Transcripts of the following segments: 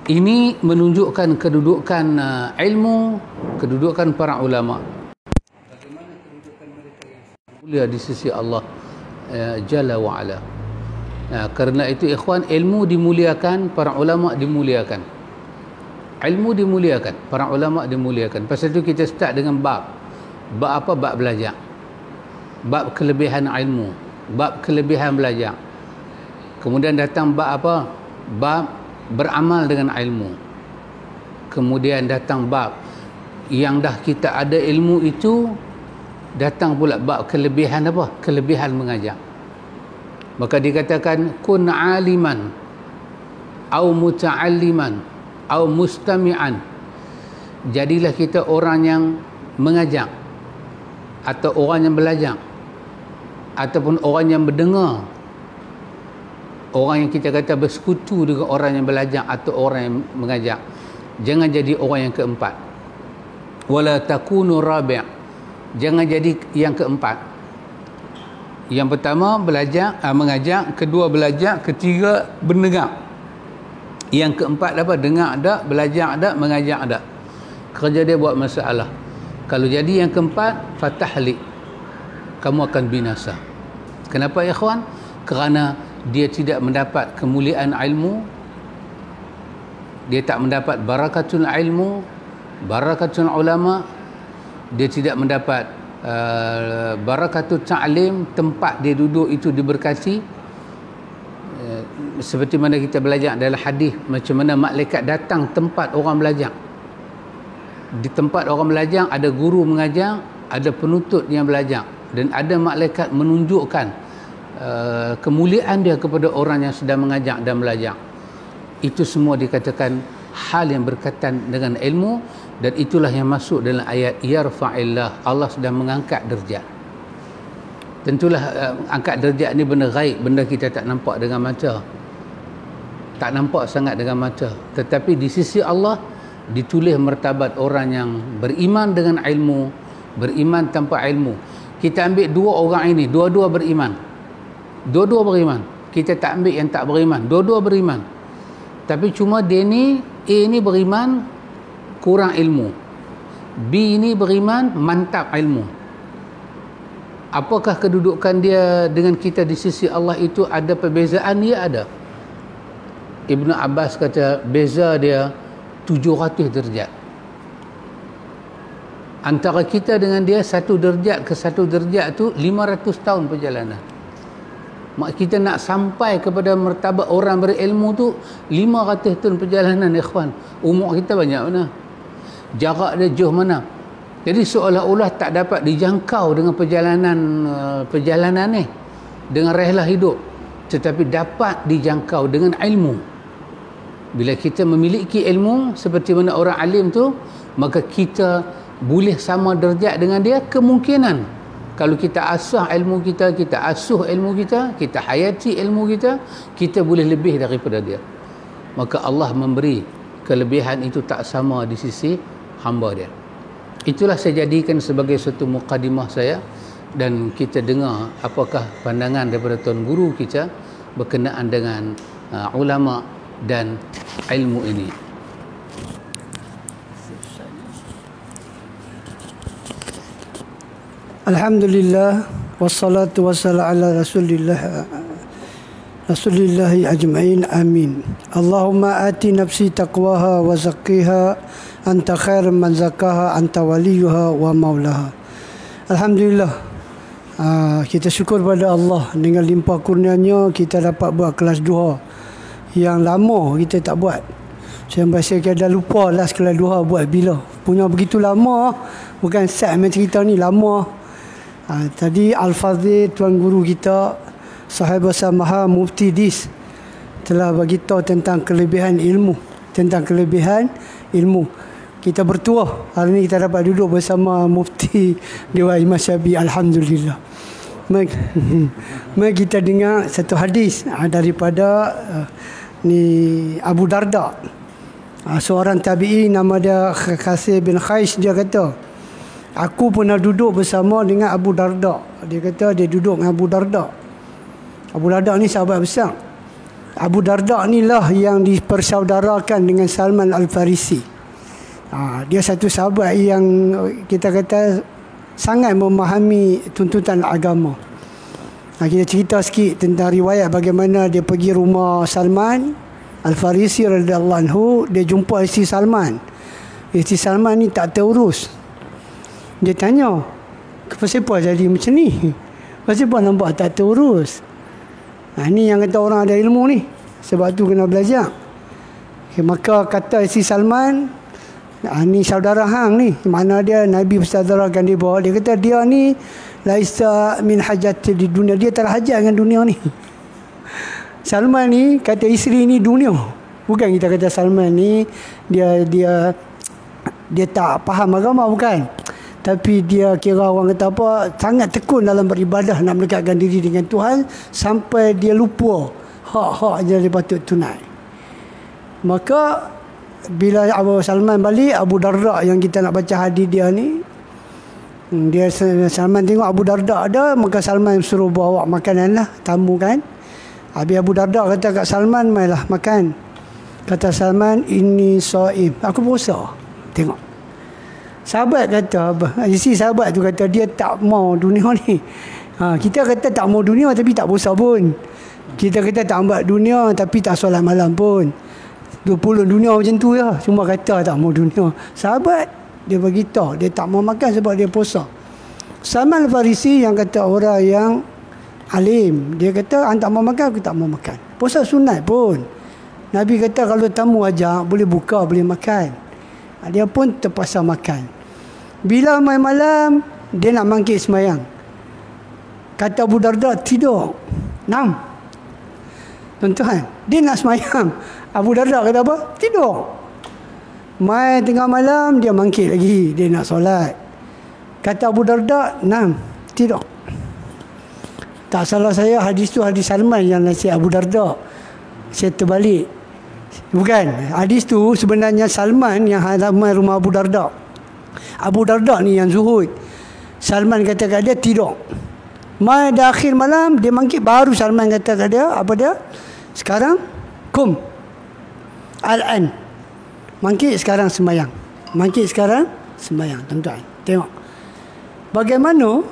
Ini menunjukkan kedudukan ilmu, kedudukan para ulama. Bagaimana kedudukan mereka yang mulia di sisi Allah Jalla wa Ala. Kerana itu ikhwan, ilmu dimuliakan, para ulama dimuliakan. Ilmu dimuliakan, para ulama dimuliakan. Pasal itu kita start dengan bab. Bab apa? Bab belajar. Bab kelebihan ilmu, bab kelebihan belajar. Kemudian datang bab apa? Bab beramal dengan ilmu. Kemudian datang bab yang dah kita ada ilmu itu, datang pula bab kelebihan apa? Kelebihan mengajar. Maka dikatakan kun aliman au muta'alliman au mustami'an. Jadilah kita orang yang mengajar, atau orang yang belajar, ataupun orang yang mendengar. Orang yang kita kata bersekutu dengan orang yang belajar atau orang yang mengajar. Jangan jadi orang yang keempat. Wala takunu rabi'. Jangan jadi yang keempat. Yang pertama belajar, mengajar. Kedua belajar. Ketiga mendengar. Yang keempat apa? Dengar ada, belajar ada, mengajar ada. Kerja dia buat masalah. Kalau jadi yang keempat, fatahlik, kamu akan binasa. Kenapa ikhwan? Kerana dia tidak mendapat kemuliaan ilmu, dia tak mendapat barakatul ilmu, barakatul ulama, dia tidak mendapat barakatul ta'lim, tempat dia duduk itu diberkati. Seperti mana kita belajar dalam hadis, macam mana malaikat datang tempat orang belajar. Di tempat orang belajar ada guru mengajar, ada penuntut yang belajar, dan ada malaikat menunjukkan kemuliaan dia kepada orang yang sedang mengajar dan belajar. Itu semua dikatakan hal yang berkaitan dengan ilmu, dan itulah yang masuk dalam ayat yarfa'illah, Allah sedang mengangkat derajat. Tentulah angkat derajat ni benda gaib, benda kita tak nampak dengan mata, tak nampak sangat dengan mata, tetapi di sisi Allah ditulis martabat orang yang beriman dengan ilmu, beriman tanpa ilmu. Kita ambil dua orang ini, dua-dua beriman. Dua-dua beriman. Kita tak ambil yang tak beriman. Dua-dua beriman. Tapi cuma dia ni, A ni beriman kurang ilmu, B ni beriman mantap ilmu. Apakah kedudukan dia dengan kita di sisi Allah itu ada perbezaan? Ya ada. Ibnu Abbas kata beza dia 700 derajat. Antara kita dengan dia satu derajat ke satu derajat tu 500 tahun perjalanan. Mak kita nak sampai kepada martabat orang berilmu tu 500 tahun perjalanan ikhwan. Umur kita banyak mana? Jarak dia jauh mana? Jadi seolah-olah tak dapat dijangkau dengan perjalanan ni, dengan rehlah hidup, tetapi dapat dijangkau dengan ilmu. Bila kita memiliki ilmu seperti mana orang alim tu, maka kita boleh sama derajat dengan dia. Kemungkinan kalau kita asah ilmu kita, kita asuh ilmu kita, kita hayati ilmu kita, kita boleh lebih daripada dia. Maka Allah memberi kelebihan itu tak sama di sisi hamba dia. Itulah saya jadikan sebagai satu mukadimah saya, dan kita dengar apakah pandangan daripada tuan guru kita berkenaan dengan ulama dan ilmu ini. Alhamdulillah wassalatu wassalamu ala Rasulillah ajma'in, amin. Allahumma ati nafsi taqwaha wa zakkiha anta khair man zakkaha anta waliyuha wa maulaha. Alhamdulillah, kita syukur pada Allah dengan limpah kurnianya kita dapat buat kelas duha yang lama kita tak buat. Saya rasa kita dah lupa last kelas duha buat bila. Punya begitu lama, bukan set main cerita ni lama. Tadi Al-Fadhil tuan guru kita Sahib Samaha Mufti Dis telah bagi tahu tentang kelebihan ilmu, tentang kelebihan ilmu. Kita bertuah hari ini kita dapat duduk bersama Mufti Dewan Imam Syafi'i. Alhamdulillah. Mari kita dengar satu hadis daripada ni Abu Darda, seorang tabi'i, nama dia Khasir bin Khais. Dia kata, aku pernah duduk bersama dengan Abu Darda. Dia kata dia duduk dengan Abu Darda. Abu Darda ni sahabat besar. Abu Darda ni lah yang dipersaudarakan dengan Salman Al-Farisi. Dia satu sahabat yang kita kata sangat memahami tuntutan agama. Kita cerita sikit tentang riwayat bagaimana dia pergi rumah Salman Al-Farisi radhiyallahu anhu. Dia jumpa isteri Salman. Isteri Salman ni tak terurus. Dia tanya, kenapa jadi macam ni? Kenapa nampak tak terurus? Ni yang kata orang ada ilmu ni. Sebab tu kena belajar. Maka kata isteri Salman, ni saudara hang ni, mana dia Nabi bersaudarakan dia bawa. Dia kata dia ni laisa min hajati di dunia. Dia tak ada hajat dengan dunia ni. Salman ni kata isteri ni dunia. Bukan kita kata Salman ni dia tak faham agama, bukan. Tapi dia kira orang kata apa, sangat tekun dalam beribadah, nak mendekatkan diri dengan Tuhan sampai dia lupa hak-hak je dia patut tunai. Maka bila Abu Salman balik, Abu Darda yang kita nak baca hadis dia ni, dia Salman tengok Abu Darda ada, maka Salman suruh bawa makanan lah, tamu kan. Habis Abu Darda kata kat Salman, mainlah makan. Kata Salman, ini shaim, aku puasa. Tengok. Sahabat kata, isi sahabat tu kata dia tak mau dunia ni. Kita kata tak mau dunia tapi tak puasa pun. Kita kata tak ambil dunia tapi tak solat malam pun. 20 dunia macam tu lah. Cuma kata tak mau dunia. Sahabat dia beritahu dia tak mau makan sebab dia puasa. Salman Al-Farisi yang kata orang yang alim, dia kata tak mau makan, aku tak mau makan. Puasa sunat pun. Nabi kata kalau tamu ajak boleh buka, boleh makan. Dia pun terpaksa makan. Bila main malam, dia nak mangkit semayang. Kata Abu Darda, tidur. 6. Tuan-tuan, dia nak semayang. Abu Darda kata apa? Tidur. Main tengah malam, dia mangkit lagi. Dia nak solat. Kata Abu Darda, 6. Tidur. Tak salah saya, hadis tu hadis Salman yang nasihat Abu Darda. Saya terbalik. Bukan. Hadis tu sebenarnya Salman yang halaman rumah Abu Darda. Abu Darda ni yang zuhud. Salman kata kat dia, tidur. Mai dah akhir malam, dia mangkit, baru Salman kata kat dia, apa dia? Sekarang, kum. Al-an. Mangkit sekarang semayang. Mangkit sekarang semayang. Tuan-tuan, tengok. Bagaimana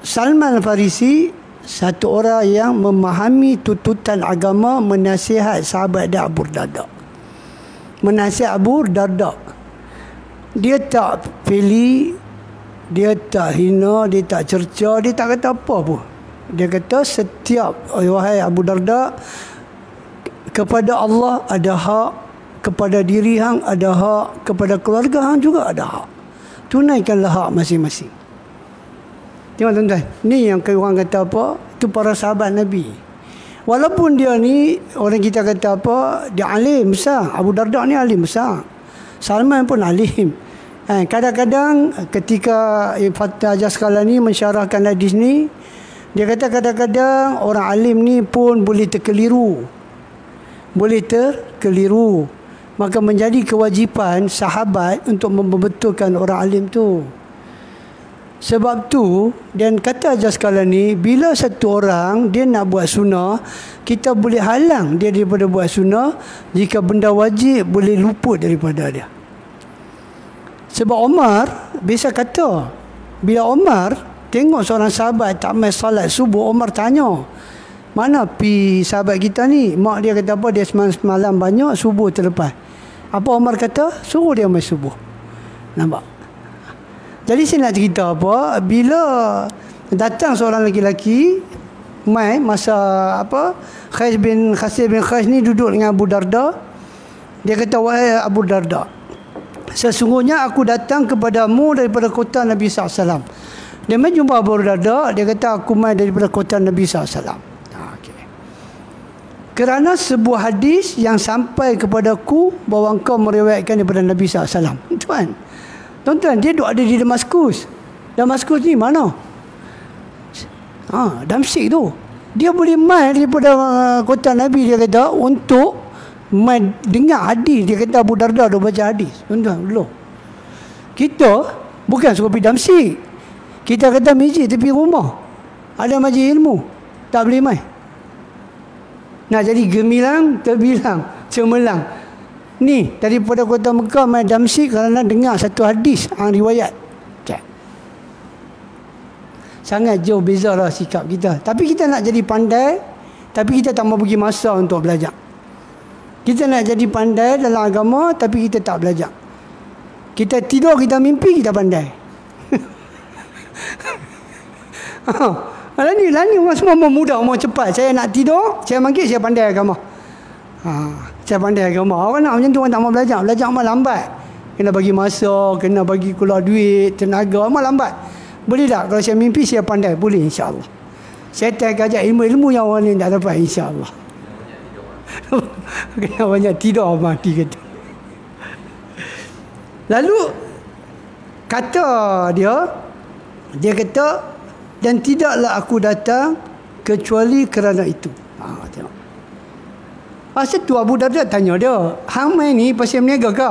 Salman Al-Farisi, satu orang yang memahami tuntutan agama, menasihat sahabat dia Abu Darda. Menasihat Abu Darda. Dia tak pilih, dia tak hina, dia tak cerca, dia tak kata apa pun. Dia kata setiap, wahai Abu Darda, kepada Allah ada hak, kepada diri hang ada hak, kepada keluarga hang juga ada hak. Tunaikanlah hak masing-masing. Tengok tuan-tuan, ni yang orang kata apa, itu para sahabat Nabi. Walaupun dia ni, orang kita kata apa, dia alim besar. Abu Darda ni alim besar. Salman pun alim. Kadang-kadang ketika Fatah Jaskala ni mensyarahkan hadis ni, dia kata kadang-kadang orang alim ni pun boleh terkeliru. Boleh terkeliru. Maka menjadi kewajipan sahabat untuk membetulkan orang alim tu. Sebab tu, dan kata Jaskala ni, bila satu orang dia nak buat sunnah, kita boleh halang dia daripada buat sunnah jika benda wajib boleh luput daripada dia. Sebab Omar biasa kata, bila Omar tengok seorang sahabat tak main salat subuh, Omar tanya, mana pi sahabat kita ni? Mak dia kata apa? Dia semalam banyak, subuh terlepas. Apa Omar kata? Suruh dia main subuh. Nampak? Jadi saya nak cerita apa? Bila datang seorang lelaki main masa apa? Khais bin Khais ni duduk dengan Abu Darda. Dia kata, wahai Abu Darda, sesungguhnya aku datang kepadamu daripada kota Nabi SAW. Dia main jumpa Abu Darda. Dia kata, aku main daripada kota Nabi SAW. Okay. Kerana sebuah hadis yang sampai kepadaku bahawa engkau meriwayatkan daripada Nabi SAW. Tuan-tuan, dia duduk ada di Damaskus. Damaskus ni mana? Damsyik tu. Dia boleh main daripada kota Nabi, dia kata, untuk main dengar hadis. Dia kata Abu Darda dah baca hadis. Tuan-tuan, dulu kita bukan suka pergi Damsyik. Kita kata masjid tepi rumah ada majlis ilmu, tak boleh main. Nak jadi gemilang, terbilang, cemerlang. Ni daripada kota Mekah mai Damsyik kerana dengar satu hadis riwayat. Sangat jauh bezalah sikap kita. Tapi kita nak jadi pandai, tapi kita tak mau bagi masa untuk belajar. Kita nak jadi pandai dalam agama, tapi kita tak belajar. Kita tidur, kita mimpi, kita pandai. Lani orang semua mau mudah, mau cepat. Saya nak tidur, saya bangkit, saya pandai agama. Saya pandai agama. Orang nak macam tu, orang tak mau belajar. Belajar amat lambat. Kena bagi masa, kena bagi keluar duit, tenaga, amat lambat. Boleh tak? Kalau saya mimpi, saya pandai. Boleh, insyaAllah. Saya tak ajak ilmu yang orang lain tak dapat, insyaAllah. Kena banyak tidur, mati kata. Lalu, kata dia kata, dan tidaklah aku datang kecuali kerana itu. Tengok. Pasal tu Abu Darda tanya dia, hang main ni pasal meniaga ke?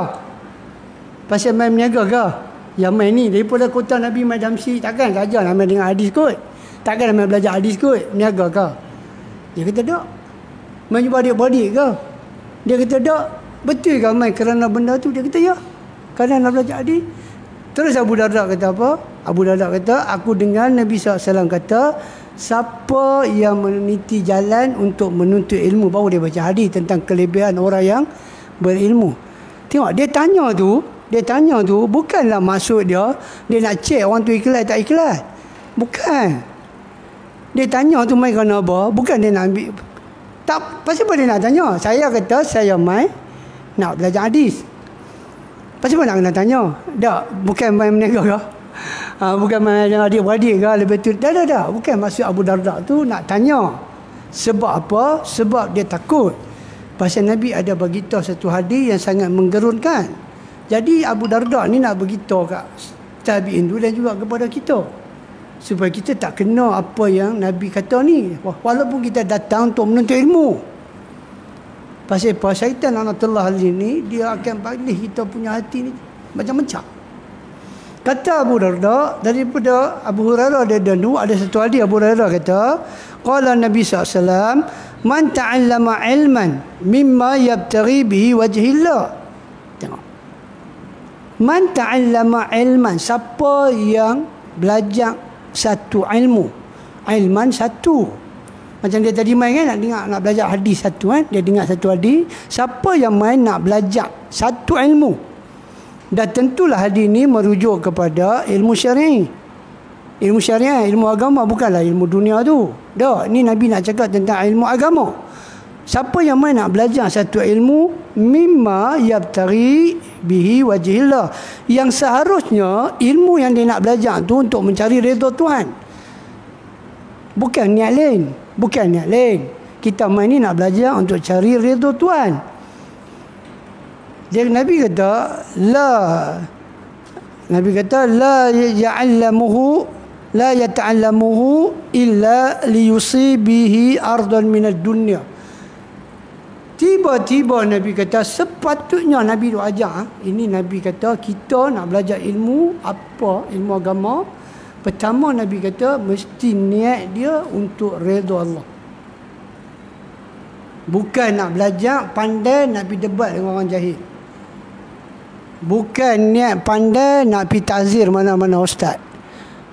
Pasal main meniaga ke? Yang main ni daripada kota Nabi mai Damsyik, takkan saja nak main dengan hadis kot. Takkan nak main belajar hadis kot, meniaga ke? Dia kata tak. Main jumpa adik-beradik ke? Dia kata tak. Betul ke main kerana benda tu? Dia kata ya. Kerana nak belajar hadis. Terus Abu Darda kata apa? Abu Darda kata, aku dengar Nabi SAW kata, siapa yang meniti jalan untuk menuntut ilmu, baru dia baca hadis tentang kelebihan orang yang berilmu. Tengok, dia tanya tu bukanlah maksud dia nak cek orang tu ikhlas tak ikhlas. Bukan. Dia tanya tu main kerana apa? Bukan dia nak ambil. Tak, pasal apa dia nak tanya? Saya kata saya main nak belajar hadis. Pasal apa nak kena tanya? Tak, bukan main meniaga ke? Bukan main dengan adik-beradik ke? Lebih tu. Dah. Bukan maksud Abu Darda tu nak tanya. Sebab apa? Sebab dia takut. Pasal Nabi ada beritahu satu hadis yang sangat menggerunkan. Jadi Abu Darda ni nak beritahu kat tabi'in tu dan juga kepada kita. Supaya kita tak kena apa yang Nabi kata ni. Walaupun kita datang untuk menuntut ilmu. Pasal apa? Syaitan Anatullah ni, dia akan balik kita punya hati ni macam-macam. Kata Abu Darda, daripada Abu Hurairah ada satu hadis Abu Hurairah kata, qala Nabi SAW, man ta'allama ilman mimma yabtaghi bihi wajhillah. Tengok. Man ta'allama ilman, siapa yang belajar satu ilmu. Ilman satu. Macam dia tadi main kan, nak belajar hadis satu kan. Dia dengar satu hadis. Siapa yang main nak belajar satu ilmu. Dan tentulah hadis ni merujuk kepada ilmu syar'i. Ilmu syariah, ilmu agama, bukanlah ilmu dunia tu. Dah, ni Nabi nak cakap tentang ilmu agama. Siapa yang main nak belajar satu ilmu, mimma yabtaghi bihi wajhillah, yang seharusnya ilmu yang dia nak belajar tu untuk mencari redha Tuhan. Bukan niat lain. Kita main ni nak belajar untuk cari redha Tuhan. Jadi Nabi kata la yata'allamuhu illa liyusibihi ardan minad dunya. Tiba-tiba Nabi kata, sepatutnya Nabi doa ajar. Ini Nabi kata, kita nak belajar ilmu apa? Ilmu agama. Pertama Nabi kata, mesti niat dia untuk redha Allah. Bukan nak belajar pandai nak pergi debat dengan orang jahil. Bukan niat pandai nak pergi takzir mana-mana ustaz.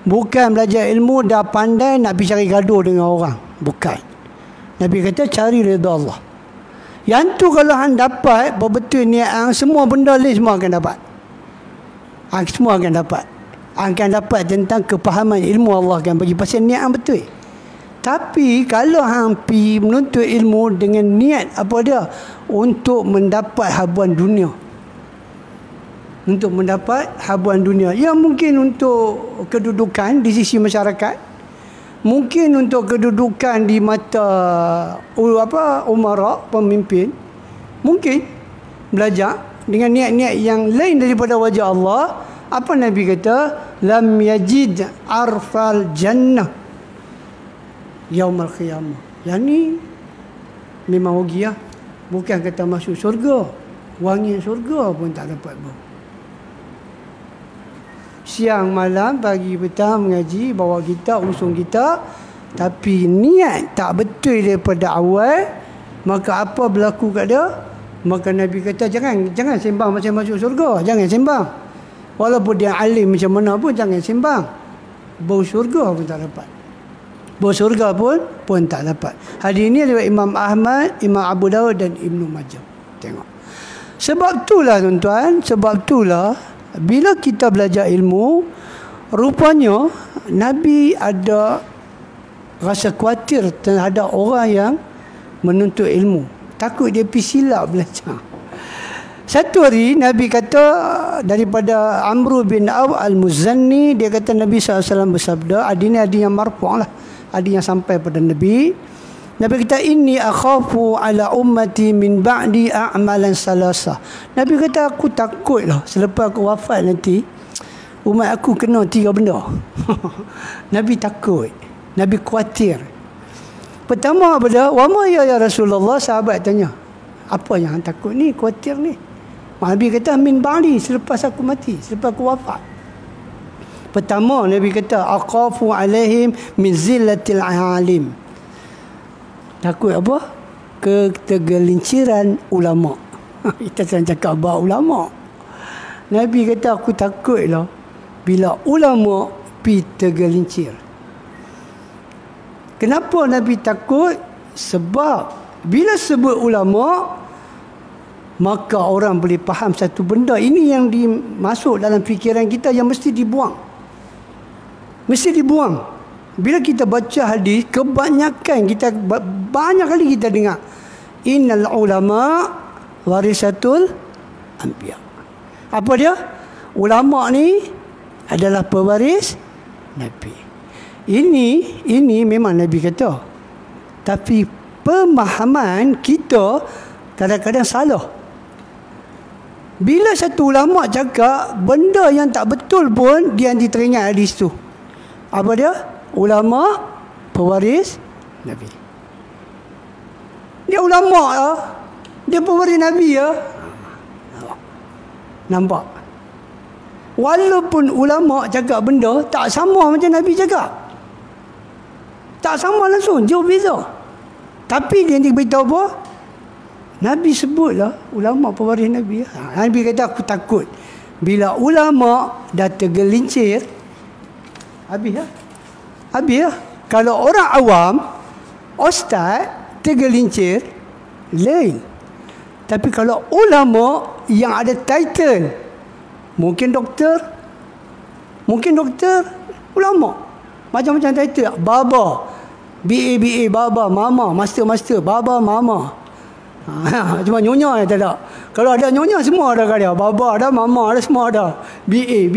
Bukan belajar ilmu dah pandai nak pergi cari gaduh dengan orang. Bukan. Nabi kata cari redha Allah. Yang tu kalau hang dapat betul niat hang, semua benda lain semua akan dapat. Semua akan dapat. Akan dapat tentang kepahaman ilmu Allah akan bagi pasal niat hang betul. Tapi kalau hang pi menuntut ilmu dengan niat apa dia? Untuk mendapat habuan dunia. Untuk mendapat habuan dunia. Ya mungkin untuk kedudukan di sisi masyarakat. Mungkin untuk kedudukan di mata umara, pemimpin. Mungkin belajar dengan niat-niat yang lain daripada wajah Allah. Apa Nabi kata? Lam yajid arfal jannah yaumal qiyamah. Yang ni memang rugi lah. Bukan kata masuk syurga. Wangi syurga pun tak dapat bau. Siang malam pagi petang mengaji, bawa kita, usung kita, tapi niat tak betul daripada awal, Maka apa berlaku kat dia? Maka Nabi kata jangan sembang macam masuk syurga. Jangan sembang. Walaupun dia alim macam mana pun jangan sembang. Bau syurga pun tak dapat. Bau syurga pun tak dapat. Hadis ini riwayat Imam Ahmad, Imam Abu Dawud dan Ibnu Majah. Tengok. Sebab itulah tuan-tuan, sebab itulah bila kita belajar ilmu, rupanya Nabi ada rasa khawatir terhadap orang yang menuntut ilmu. Takut dia pergi silap belajar. Satu hari Nabi kata daripada Amr bin Auf al-Muzanni, dia kata Nabi SAW bersabda, ada yang marfu' lah, ada yang sampai pada Nabi. Nabi kata inni akhafu ala ummati min ba'di a'malan salasah. Nabi kata aku takutlah selepas aku wafat nanti umat aku kena 3 benda. Nabi takut, Nabi khawatir. Pertama apa dia? Wa ma ya Rasulullah, sahabat tanya. Apa yang takut ni, khawatir ni? Nabi kata min ba'di, selepas aku mati, selepas aku wafat. Pertama Nabi kata aqafu alaihim min zillatil alim. Takut apa? Ketergelinciran ulama. Kita selalu cakap bahawa ulama. Nabi kata aku takutlah bila ulama pi tergelincir. Kenapa Nabi takut? Sebab bila sebut ulama, maka orang boleh faham satu benda. Ini yang dimasuk dalam fikiran kita yang mesti dibuang. Mesti dibuang. Bila kita baca hadis, kebanyakan kita, banyak kali kita dengar innal ulama warisatul anbiya. Apa dia? Ulama ni adalah pewaris Nabi. Ini memang Nabi kata. Tapi pemahaman kita kadang-kadang salah. Bila satu ulama cakap benda yang tak betul pun dia nanti teringat hadis tu. Apa dia? Ulama pewaris Nabi. Dia ulama ya. Dia pewaris Nabi ya. Nampak? Walaupun ulama cakap benda tak sama macam Nabi cakap. Tak sama langsung, jauh beza. Tapi dia beritahu apa? Nabi sebutlah ulama pewaris Nabi. Nabi kata aku takut bila ulama dah tergelincir, habis lah. Habis lah. Kalau orang awam, ustaz tergelincir, lain. Tapi kalau ulama yang ada title, mungkin doktor, ulama. Macam-macam title. Baba, BA, baba, mama, master, baba, mama. Cuma nyonya tak ada. Kalau ada nyonya semua ada kat dia. Baba ada, mama ada, semua ada. BA,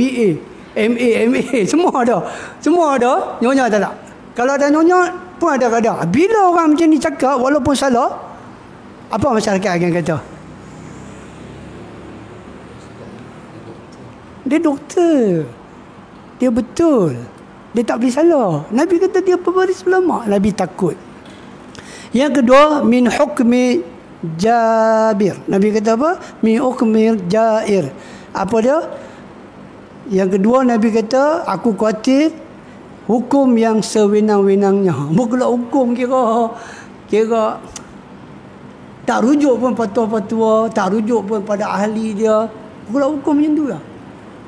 MA, semua ada. Semua ada, nyonya tak ada. Kalau ada nyonya pun ada kat dia. Bila orang macam ni cakap walaupun salah, apa masyarakat akan kata? Dia doktor. Dia betul. Dia tak boleh salah. Nabi kata dia pewaris ulama. Nabi takut. Yang kedua, min hukmi jabir. Nabi kata apa? Min hukmi jair. Apa dia? Yang kedua Nabi kata, aku khawatir hukum yang sewenang-wenangnya. Bukanlah hukum kira tak rujuk pun fatwa-fatwa, tak rujuk pun pada ahli dia. Bukanlah hukum macam tu lah.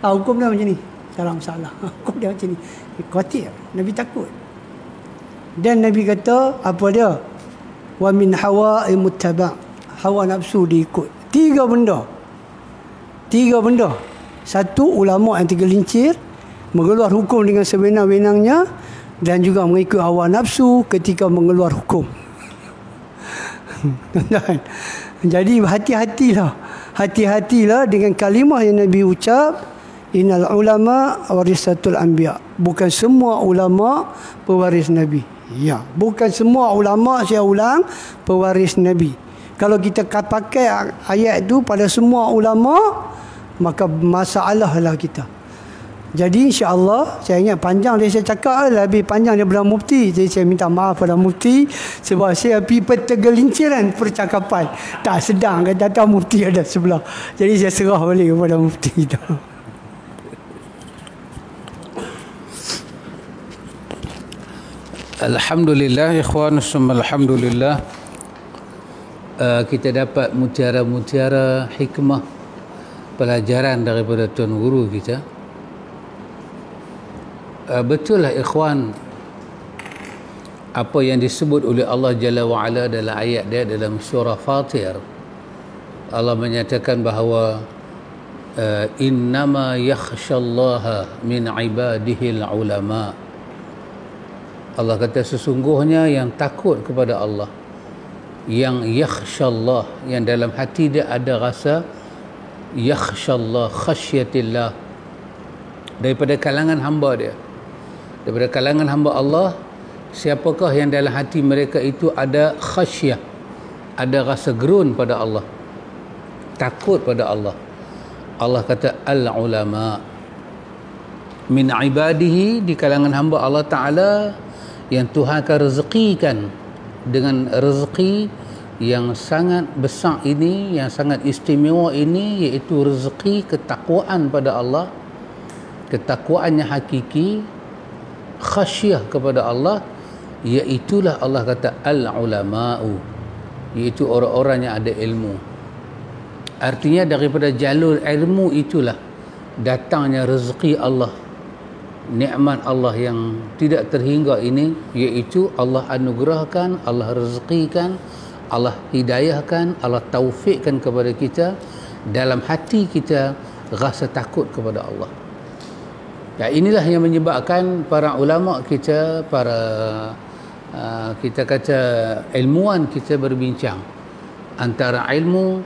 Hukum dia macam ni. Salah. Hukum dia macam ni. Khawatir. Nabi takut. Dan Nabi kata, apa dia? Wa min hawa'i muttaba'. Hawa nafsu diikut. 3 benda. Satu, ulama yang tergelincir, mengeluar hukum dengan sewenang-wenangnya, dan juga mengikut hawa nafsu ketika mengeluar hukum. Jadi hati-hatilah dengan kalimah yang Nabi ucap, innal ulama warisatul anbiya. Bukan semua ulama pewaris Nabi. Ya, bukan semua ulama, saya ulang, pewaris Nabi. Kalau kita pakai ayat itu pada semua ulama, maka masalahlah kita. Jadi insya-Allah, saya ingat panjang dia saya cakap, lebih panjang daripada mufti. Jadi saya minta maaf pada mufti sebab saya pergi tergelinciran percakapan. Tak sedang kata mufti ada sebelah. Jadi saya serah balik kepada mufti itu. Alhamdulillah ikhwan, summa alhamdulillah. kita dapat mutiara-mutiara hikmah pelajaran daripada Tuan Guru kita. Betul lah ikhwan, apa yang disebut oleh Allah Jalla wa'ala dalam ayat dia dalam surah Fatir. Allah menyatakan bahawa innama yakhshallaha min ibadihil ulama. Allah kata sesungguhnya yang takut kepada Allah, yang yakhshallah, yang dalam hati dia ada rasa yakhshallah, khasyatillah, daripada kalangan hamba dia, daripada kalangan hamba Allah. Siapakah yang dalam hati mereka itu ada khasyah, ada rasa gerun pada Allah, takut pada Allah. Allah kata al-ulama min ibadihi, di kalangan hamba Allah Ta'ala yang Tuhan akan rezekikan dengan rezeki yang sangat besar ini, yang sangat istimewa ini, iaitu rezeki ketakwaan pada Allah, ketakwaan yang hakiki, khasyah kepada Allah. Iaitulah Allah kata al-ulama'u, iaitu orang-orang yang ada ilmu. Artinya daripada jalur ilmu itulah datangnya rezeki Allah, nikmat Allah yang tidak terhingga ini, iaitu Allah anugerahkan, Allah rezekikan, Allah hidayahkan, Allah taufikkan kepada kita dalam hati kita rasa takut kepada Allah. Ya, inilah yang menyebabkan para ulama kita, para kita kata ilmuwan kita berbincang antara ilmu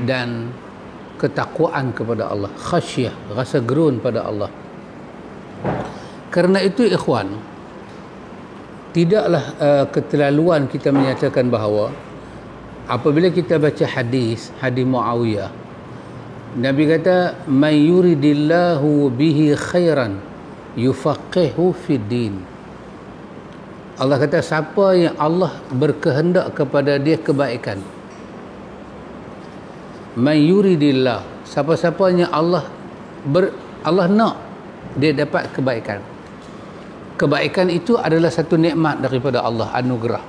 dan ketakwaan kepada Allah, khasyah, rasa gerun pada Allah. Kerana itu ikhwan, tidaklah keterlaluan kita menyatakan bahawa apabila kita baca hadis Muawiyah, Nabi kata may yuridillahu bihi khairan yufaqihu fid din. Allah kata siapa yang Allah berkehendak kepada dia kebaikan, may yuridillah, siapa-siapa yang Allah nak dia dapat kebaikan. Kebaikan itu adalah satu nikmat daripada Allah, anugerah.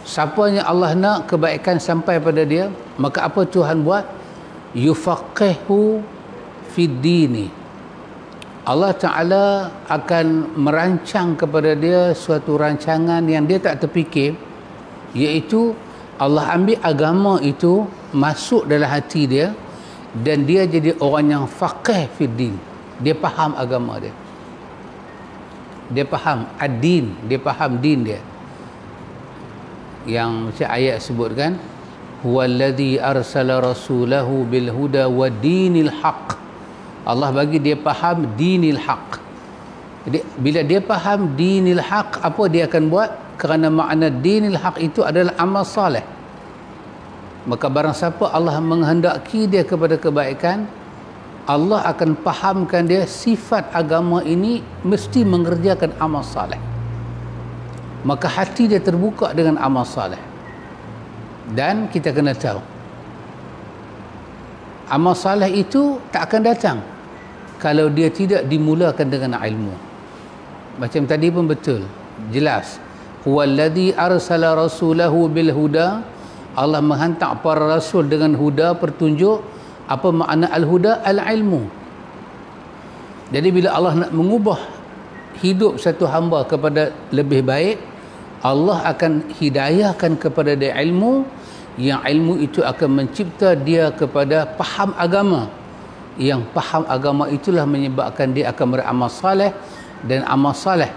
Siapa yang Allah nak kebaikan sampai pada dia, maka apa Tuhan buat? Yufaqihu fid dini. Allah Ta'ala akan merancang kepada dia suatu rancangan yang dia tak terfikir, iaitu Allah ambil agama itu masuk dalam hati dia dan dia jadi orang yang faqih fid din. Dia faham agama dia, dia faham ad-din, dia faham din dia. Yang macam ayat sebutkan, huwallazi arsala rasulahu bil huda wa dinil haq. Allah bagi dia faham dinil haq. Jadi bila dia faham dinil haq, apa dia akan buat? Kerana makna dinil haq itu adalah amal saleh. Maka barang siapa Allah menghendaki dia kepada kebaikan, Allah akan fahamkan dia sifat agama ini mesti mengerjakan amal saleh. Maka hati dia terbuka dengan amal saleh. Dan kita kena tahu, amal saleh itu tak akan datang kalau dia tidak dimulakan dengan ilmu. Macam tadi pun betul, jelas. Huwallazi arsala rasulahu bil huda. Allah menghantar para rasul dengan huda, petunjuk. Apa makna al-huda? Al-ilmu. Jadi bila Allah nak mengubah hidup satu hamba kepada lebih baik, Allah akan hidayahkan kepada dia ilmu, yang ilmu itu akan mencipta dia kepada faham agama. Yang faham agama itulah menyebabkan dia akan beramal saleh, dan amal saleh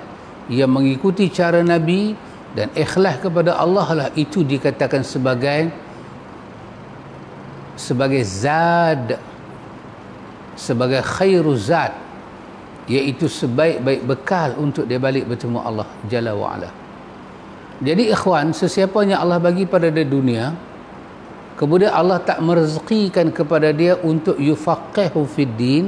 yang mengikuti cara Nabi dan ikhlas kepada Allah lah, itu dikatakan sebagai zad, sebagai khairu zad, iaitu sebaik-baik bekal untuk dia balik bertemu Allah Jalla wa'ala. Jadi ikhwan, sesiapa yang Allah bagi pada dia dunia, kemudian Allah tak merezekikan kepada dia untuk yufaqihu fid din,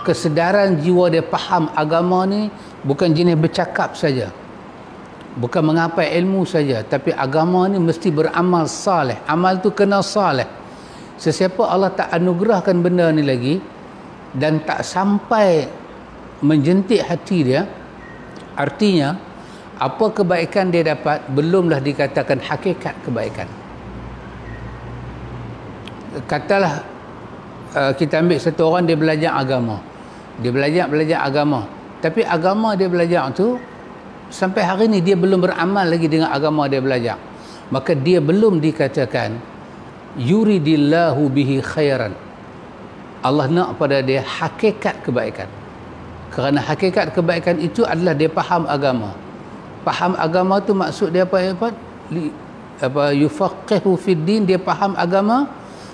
kesedaran jiwa dia faham agama ni bukan jenis bercakap saja, bukan mengapai ilmu saja, tapi agama ni mesti beramal saleh. Amal tu kena saleh. Sesiapa Allah tak anugerahkan benda ni lagi dan tak sampai menjentik hati dia, artinya Apa kebaikan dia dapat, belumlah dikatakan hakikat kebaikan. Katalah kita ambil satu orang, dia belajar agama. Dia belajar agama. Tapi agama dia belajar tu, sampai hari ni dia belum beramal lagi dengan agama dia belajar. Maka dia belum dikatakan yuridillahu bihi khairan. Allah nak pada dia hakikat kebaikan. Kerana hakikat kebaikan itu adalah dia faham agama. Faham agama tu maksud dia apa? Yufaqihu fid din, dia faham agama.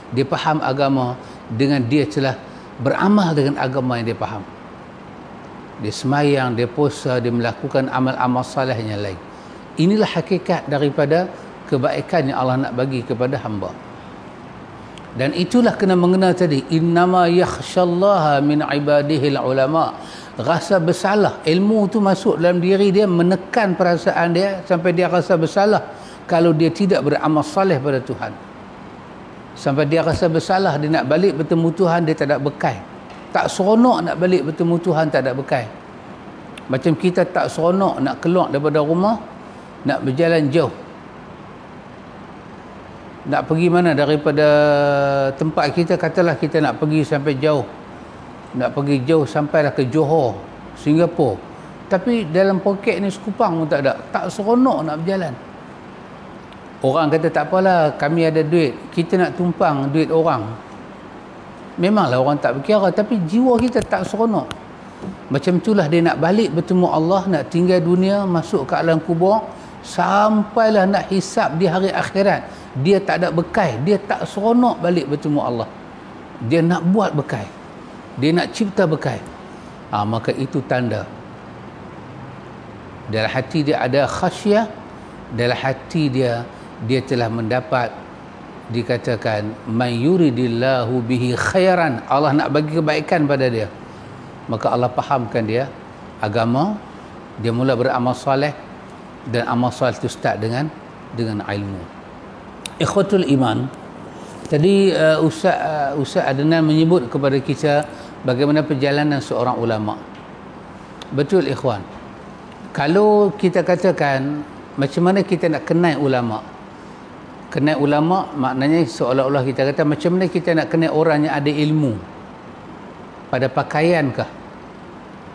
Dia faham agama dengan dia telah beramal dengan agama yang dia faham. Dia semayang, dia puasa, dia melakukan amal-amal salih yang lain. Inilah hakikat daripada kebaikan yang Allah nak bagi kepada hamba. Dan itulah kena mengenal tadi, innama yakhshallaha min ibadihil ulama. Rasa bersalah, ilmu tu masuk dalam diri dia, menekan perasaan dia sampai dia rasa bersalah kalau dia tidak beramal salih pada Tuhan. Sampai dia rasa bersalah, dia nak balik bertemu Tuhan, dia tak ada bekai. Tak seronok nak balik bertemu Tuhan, tak ada bekai. Macam kita tak seronok nak keluar daripada rumah, nak berjalan jauh. Nak pergi mana daripada tempat kita, katalah kita nak pergi sampai jauh. Nak pergi jauh sampailah ke Johor, Singapura. Tapi dalam poket ni sekupang pun tak ada. Tak seronok nak berjalan. Orang kata tak apalah, kami ada duit, kita nak tumpang duit orang. Memanglah orang tak berkira, tapi jiwa kita tak seronok. Macam itulah dia nak balik bertemu Allah, nak tinggal dunia, masuk ke alam kubur, sampailah nak hisap di hari akhirat. Dia tak ada bekai, dia tak seronok balik bertemu Allah. Dia nak buat bekai, dia nak cipta bekai. Maka itu tanda dalam hati dia ada khasyah, dalam hati dia telah mendapat, dikatakan man yuridillahu bihi khairan. Allah nak bagi kebaikan pada dia, maka Allah fahamkan dia agama, dia mula beramal soleh, dan amal soleh itu start dengan ilmu. Ikhwatul iman, tadi Ustaz Adnan menyebut kepada kita bagaimana perjalanan seorang ulama. Betul ikhwan, kalau kita katakan macam mana kita nak kenal ulama. Kenal ulama maknanya seolah-olah kita kata macam mana kita nak kenal orang yang ada ilmu. Pada pakaian kah?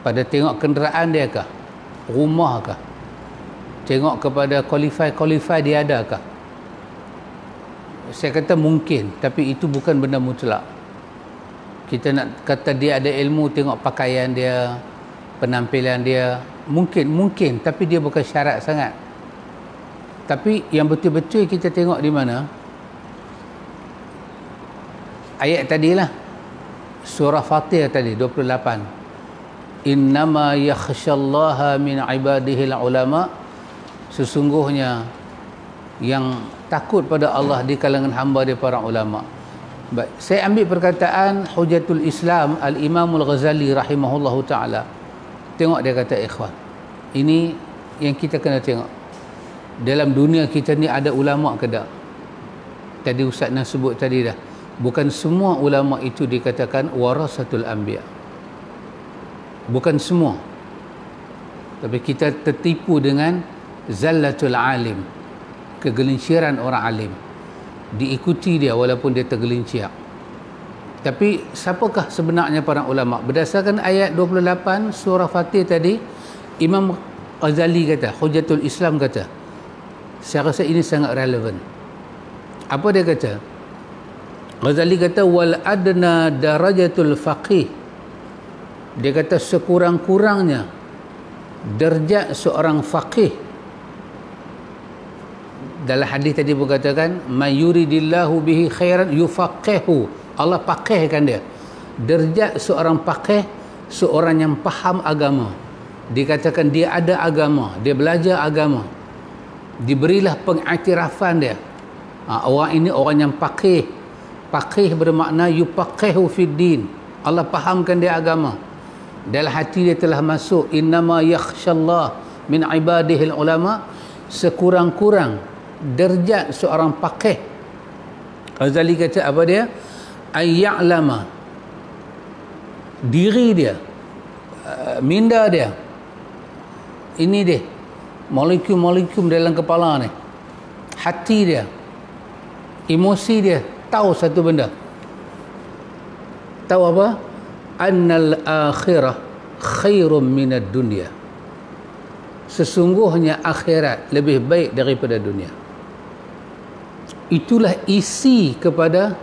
Pada tengok kenderaan dia kah? Rumah kah? Tengok kepada qualify dia ada kah? Saya kata mungkin, tapi itu bukan benda mutlak. Kita nak kata dia ada ilmu, tengok pakaian dia, penampilan dia, mungkin, tapi dia bukan syarat sangat. Tapi yang betul-betul kita tengok di mana? Ayat tadilah, surah Fatihah tadi 28. Innama yakhshallaha min ibadihil ulama. Sesungguhnya yang takut pada Allah di kalangan hamba dia para ulama. Baik, saya ambil perkataan Hujatul Islam Al-Imamul Ghazali rahimahullahu ta'ala. Tengok dia kata, ikhwan, ini yang kita kena tengok. Dalam dunia kita ni ada ulama ke tak? Tadi Ustaz nak sebut tadi dah, bukan semua ulama itu dikatakan warasatul anbiya. Bukan semua. Tapi kita tertipu dengan zallatul alim, kegelinciran orang alim. Diikuti dia walaupun dia tergelincir. Tapi siapakah sebenarnya para ulama? Berdasarkan ayat 28 surah Fatih tadi, Imam Ghazali kata, Hujatul Islam kata, saya rasa ini sangat relevan. Apa dia kata? Ghazali kata wal adna darajatul faqih. Dia kata sekurang-kurangnya darjat seorang faqih. Dalam hadis tadi berkatakan may yuridillahu bihi khairan yufaqihu. Allah faqihkan dia. Darjat seorang faqih, seorang yang faham agama. Dikatakan dia ada agama, dia belajar agama, diberilah pengiktirafan dia. Orang ini orang yang faqih. Faqih bermakna yufaqihu fid din. Allah fahamkan dia agama. Dalam hati dia telah masuk innama yakhshallah min ibadihil ulama. Sekurang-kurang darjat seorang faqih, Ghazali kata apa dia? Ayya'lama, diri dia, minda dia, ini dia molekul-molekul dalam kepala ni, hati dia, emosi dia tahu satu benda. Tahu apa? Annal akhirah khairum minad dunya. Sesungguhnya akhirat lebih baik daripada dunia. Itulah isi kepada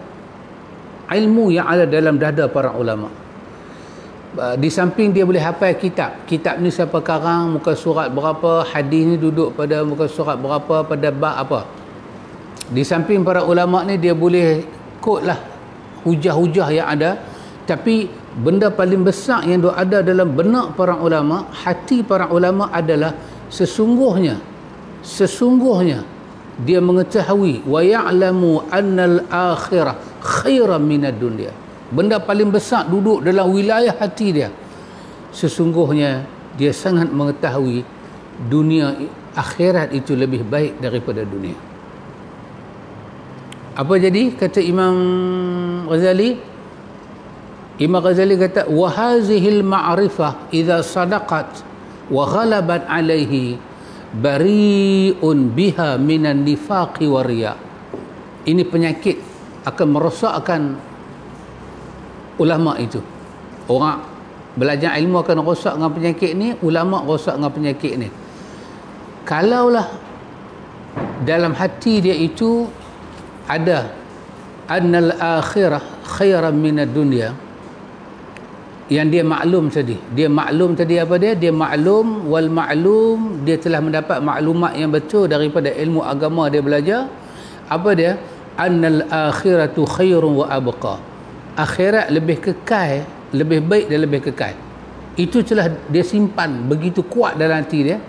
ilmu yang ada dalam dada para ulama. Di samping dia boleh hafal kitab. Kitab ni siapa karang, muka surat berapa, hadis ni duduk pada muka surat berapa, pada bab apa. Di samping para ulama ni dia boleh quote lah hujah-hujah yang ada. Tapi benda paling besar yang ada dalam benak para ulama, hati para ulama adalah sesungguhnya dia mengetahui wa ya'lamu annal akhirah khairan minad dunya. Benda paling besar duduk dalam wilayah hati dia. Sesungguhnya dia sangat mengetahui dunia akhirat itu lebih baik daripada dunia. Apa jadi kata Imam Ghazali? Imam Ghazali kata wa hazihil ma'rifah idza sadaqat wa ghalabat alaihi bari'un biha minan nifaqi wa riya. Ini penyakit akan merosakkan ulama itu. Orang belajar ilmu akan rosak dengan penyakit ni, ulama rosak dengan penyakit ni. Kalaulah dalam hati dia itu ada annal akhirah khairan minad dunya, yang dia maklum tadi. Dia maklum tadi apa dia? Dia maklum, wal maklum, dia telah mendapat maklumat yang betul daripada ilmu agama dia belajar. Apa dia? Annal akhiratu khairun wa abqa. Akhirat lebih kekal, lebih baik dan lebih kekal. Itu telah dia simpan begitu kuat dalam hati dia.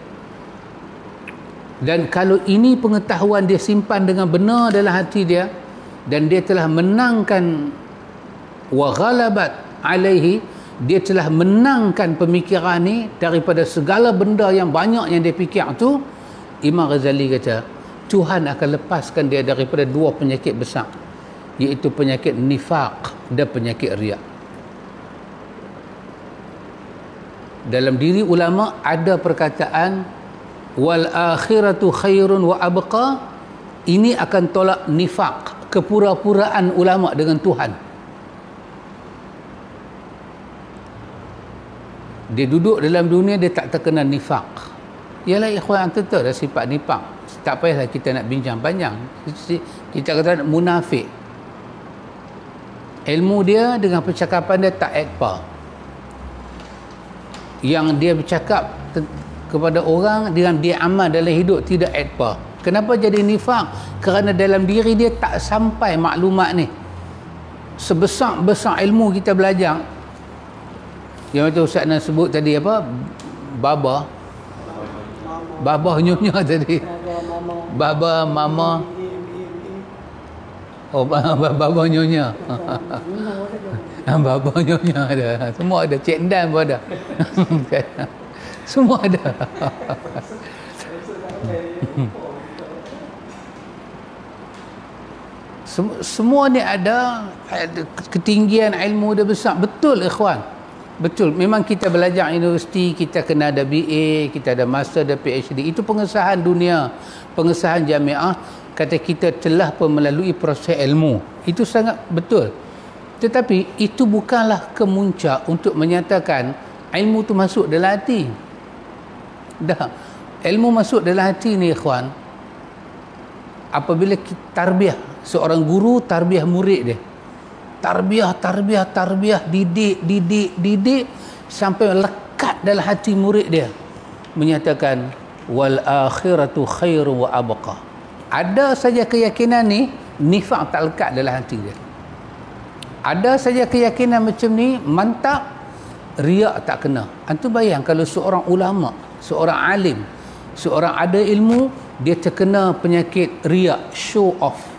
Dan kalau ini pengetahuan dia simpan dengan benar dalam hati dia, dan dia telah menangkan wa ghalabat alaihi, dia telah menangkan pemikiran ni daripada segala benda yang banyak yang dia fikir tu, Imam Ghazali kata Tuhan akan lepaskan dia daripada dua penyakit besar, iaitu penyakit nifaq dan penyakit riya. Dalam diri ulama ada perkataan wal akhiratu khairun wa abqa. Ini akan tolak nifaq, kepura-puraan ulama dengan Tuhan. Dia duduk dalam dunia, dia tak terkena nifaq. Yalah ikhwan, tentu dah sifat nifaq. Tak payahlah kita nak bincang panjang. Kita kata munafik, ilmu dia dengan percakapan dia tak ekpa. Yang dia bercakap kepada orang dengan dia amal dalam hidup tidak ekpa. Kenapa jadi nifaq? Kerana dalam diri dia tak sampai maklumat ni. Sebesar-besar ilmu kita belajar, yang itu Ustaz nak sebut tadi apa? Baba nyonya tadi. Baba, mama. Oh, baba nyonya. Baba nyonya ada. Semua ada. Cik Dan pun ada. Semua ada. Semua ni ada. Ketinggian ilmu dia besar. Betul ikhwan. Betul. Memang kita belajar universiti, kita kena ada BA, kita ada master, ada PhD. Itu pengesahan dunia, pengesahan jamiah. Kata kita telah pun melalui proses ilmu. Itu sangat betul. Tetapi itu bukanlah kemuncak untuk menyatakan ilmu tu masuk dalam hati. Dah. Ilmu masuk dalam hati ni ikhwan, apabila kita tarbiyah, seorang guru tarbiyah murid dia. Tarbiyah, didik sampai lekat dalam hati murid dia. Menyatakan wal akhiratu khairun wa abqa. Ada saja keyakinan ni, nifaq tak lekat dalam hati dia. Ada saja keyakinan macam ni, mantap, riak tak kena. Antu bayang kalau seorang ulama, seorang alim, seorang ada ilmu, dia terkena penyakit riak, show off.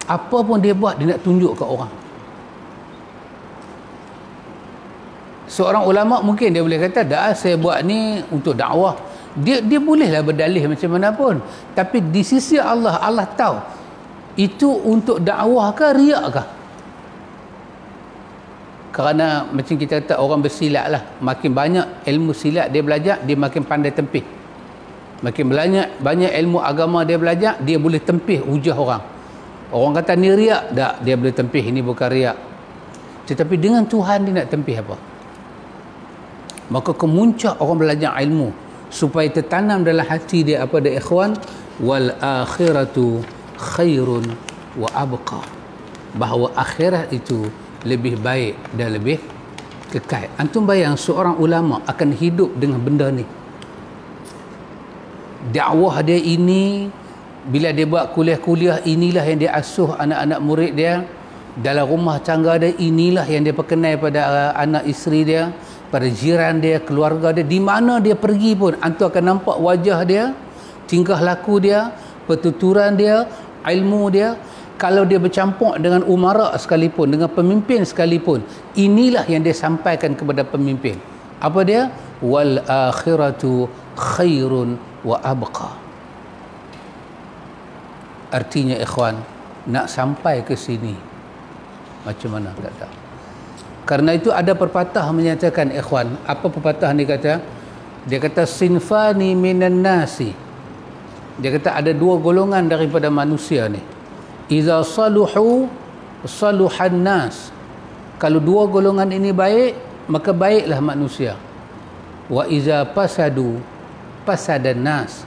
Apa pun dia buat, dia nak tunjuk ke orang. Seorang ulama mungkin dia boleh kata, dah saya buat ni untuk dakwah. Dia bolehlah berdalih macam mana pun. Tapi di sisi Allah, Allah tahu itu untuk dakwah ke riak ke. Kerana macam kita kata orang bersilat lah, makin banyak ilmu silat dia belajar, dia makin pandai tempih. Makin banyak ilmu agama dia belajar, dia boleh tempih hujah orang. Orang kata ni riak, tak, dia boleh tempih ini bukan riak. Tetapi dengan Tuhan dia nak tempih apa? Maka kemuncak orang belajar ilmu supaya tertanam dalam hati dia apa dia, ikhwan, wal akhiratu khairun wa abqa, bahawa akhirat itu lebih baik dan lebih kekal. Antum bayang seorang ulama akan hidup dengan benda ni. Dakwah dia ini, bila dia buat kuliah-kuliah, inilah yang dia asuh anak-anak murid dia. Dalam rumah tangga dia, inilah yang dia perkenal pada anak isteri dia, pada jiran dia, keluarga dia. Di mana dia pergi pun, antum akan nampak wajah dia, tingkah laku dia, pertuturan dia, ilmu dia. Kalau dia bercampur dengan umara sekalipun, dengan pemimpin sekalipun, inilah yang dia sampaikan kepada pemimpin. Apa dia? Wal akhiratu khairun wa abqa. Artinya ikhwan, nak sampai ke sini macam mana tak tahu. Karena itu ada pepatah menyatakan, ikhwan, apa pepatah ni kata? Dia kata sinfani minan nasi. Dia kata ada dua golongan daripada manusia ni. Iza saluhu saluhan nas. Kalau dua golongan ini baik, maka baiklah manusia. Wa iza fasadu fasadan nas.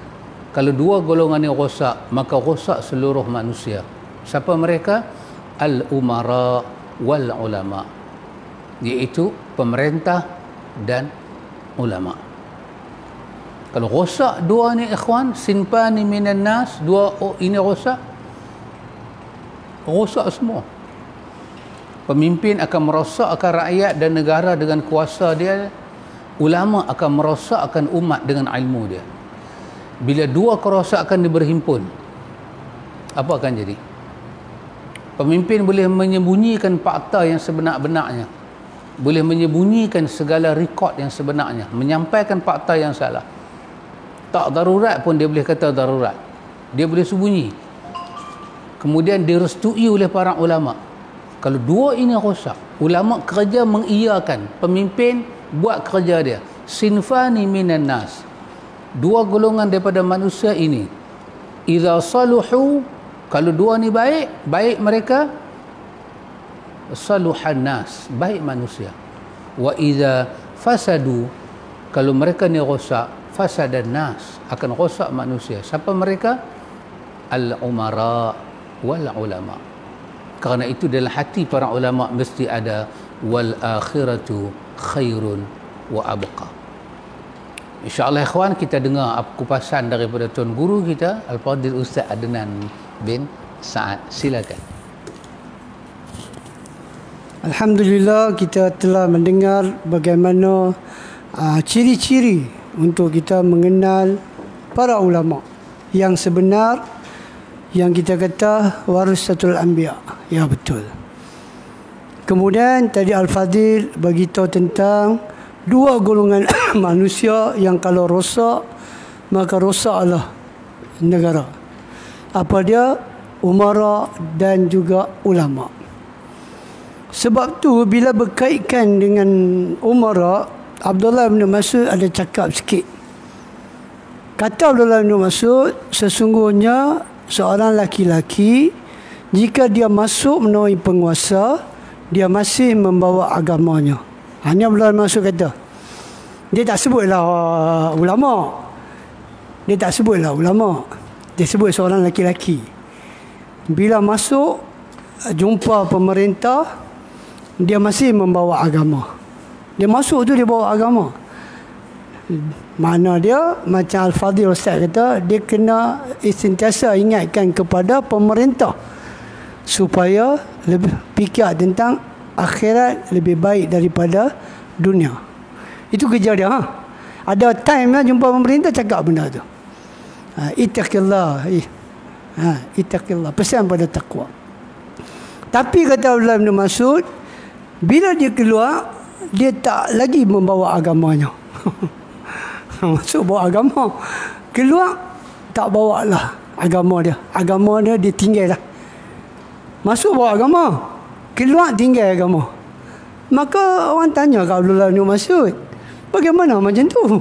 Kalau dua golongan ini rosak, maka rosak seluruh manusia. Siapa mereka? Al-umara wal ulama, iaitu pemerintah dan ulama. Kalau rosak dua ni ikhwan, sinfani minan nas, dua ini rosak semua. Pemimpin akan merosakkan rakyat dan negara dengan kuasa dia. Ulama akan merosakkan umat dengan ilmu dia. Bila dua kerosakan ini berhimpun, apa akan jadi? Pemimpin boleh menyembunyikan fakta yang sebenar-benarnya, boleh menyembunyikan segala rekod yang sebenarnya, menyampaikan fakta yang salah. Tak darurat pun dia boleh kata darurat, dia boleh sembunyi. Kemudian direstui oleh para ulama. Kalau dua ini rosak, ulama kerja mengiyakan, pemimpin buat kerja dia. Sinfani minan nas, dua golongan daripada manusia ini. Idza saluhu, kalau dua ni baik, baik mereka, saluhan nas, baik manusia. Wa idza fasadu, kalau mereka ni rosak, fasadan nas, akan rosak manusia. Siapa mereka? Al-umara wal ulama. Kerana itu dalam hati para ulama mesti ada wal akhiratu khairun wa abqa. InsyaAllah ikhwan, kita dengar kupasan daripada Tuan Guru kita Al-Fadhil Ustaz Adnan bin Sa'ad. Silakan. Alhamdulillah, kita telah mendengar bagaimana ciri-ciri untuk kita mengenal para ulama yang sebenar, yang kita kata warisatul anbiya. Ya, betul. Kemudian tadi Al-Fadhil beritahu tentang dua golongan manusia yang kalau rosak, maka rosaklah negara. Apa dia? Umara dan juga ulama. Sebab tu bila berkaitan dengan umara, Abdullah bin Mas'ud ada cakap sikit. Kata Abdullah bin Mas'ud, sesungguhnya seorang laki-laki jika dia masuk menemui penguasa, dia masih membawa agamanya. Hanya Abdullah bin Mas'ud kata. Dia tak sebutlah ulama. Dia tak sebutlah ulama. Dia sebut seorang laki-laki. Bila masuk jumpa pemerintah, dia masih membawa agama. Dia masuk tu dia bawa agama. Mana dia, macam Al-Fadhil Ustaz kata, dia kena sentiasa ingatkan kepada pemerintah supaya lebih fikir tentang akhirat lebih baik daripada dunia. Itu kerja dia. Ada time jumpa pemerintah cakap benda tu. Ittaqillah. Ittaqillah. Pesan pada takwa. Tapi kata Abdullah bin Mas'ud, bila dia keluar, dia tak lagi membawa agamanya. Masuk bawa agama, keluar tak bawa lah agama dia. Agama dia tinggal lah. Masuk bawa agama, keluar tinggal agama. Maka orang tanya kat Abdullah bin Mas'ud, bagaimana macam tu?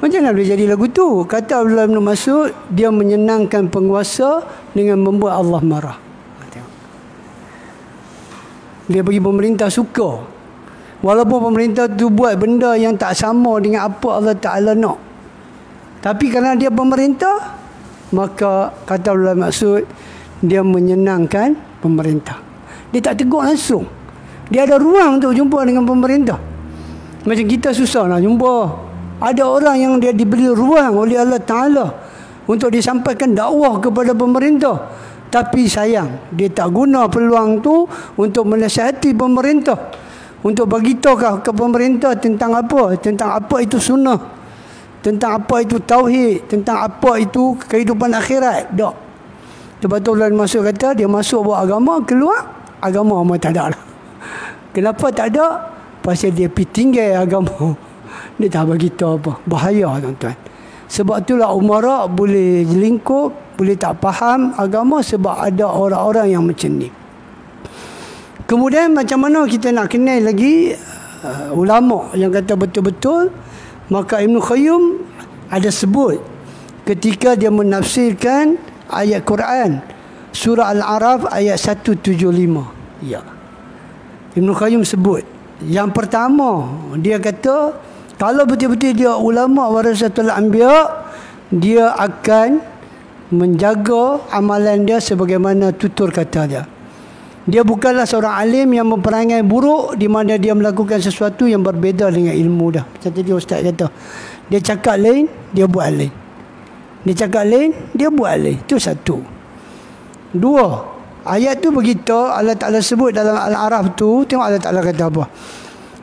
Macam mana boleh jadi lagu tu? Kata Abdullah bin Mas'ud, dia menyenangkan penguasa dengan membuat Allah marah. Dia bagi pemerintah suka. Walaupun pemerintah tu buat benda yang tak sama dengan apa Allah Ta'ala nak. Tapi kerana dia pemerintah, maka kata Abdullah bin Mas'ud, dia menyenangkan pemerintah. Dia tak tegur langsung. Dia ada ruang untuk jumpa dengan pemerintah. Macam kita susah nak jumpa. Ada orang yang dia diberi ruang oleh Allah Ta'ala untuk disampaikan dakwah kepada pemerintah. Tapi sayang, dia tak guna peluang tu untuk menasihati pemerintah. Untuk beritahu ke pemerintah tentang apa? Tentang apa itu sunnah. Tentang apa itu tauhid. Tentang apa itu kehidupan akhirat. Tak. Sebab tu Allah masuk kata, dia masuk buat agama, keluar, agama amat tak ada lah. Kenapa tak ada? Pasal dia pergi tinggal agama. Dia tak bagi tahu apa. Bahaya tuan-tuan. Sebab itulah umara boleh jelingkup, boleh tak faham agama sebab ada orang-orang yang macam ni. Kemudian macam mana kita nak kenal lagi ulama yang kata betul-betul, maka Ibn Qayyim ada sebut ketika dia menafsirkan ayat Quran surah Al-A'raf ayat 175. Ya. Ibn Qayyim sebut, yang pertama dia kata, kalau betul-betul dia ulama warasatul anbiya, dia akan menjaga amalan dia sebagaimana tutur kata dia. Dia bukanlah seorang alim yang memperangai buruk di mana dia melakukan sesuatu yang berbeza dengan ilmu dah. Macam tadi ustaz kata, dia cakap lain, dia buat lain. Dia cakap lain, dia buat lain. Itu satu. Dua, ayat tu begitu Allah Ta'ala sebut dalam Al-A'raf tu, tengok Allah Ta'ala kata apa.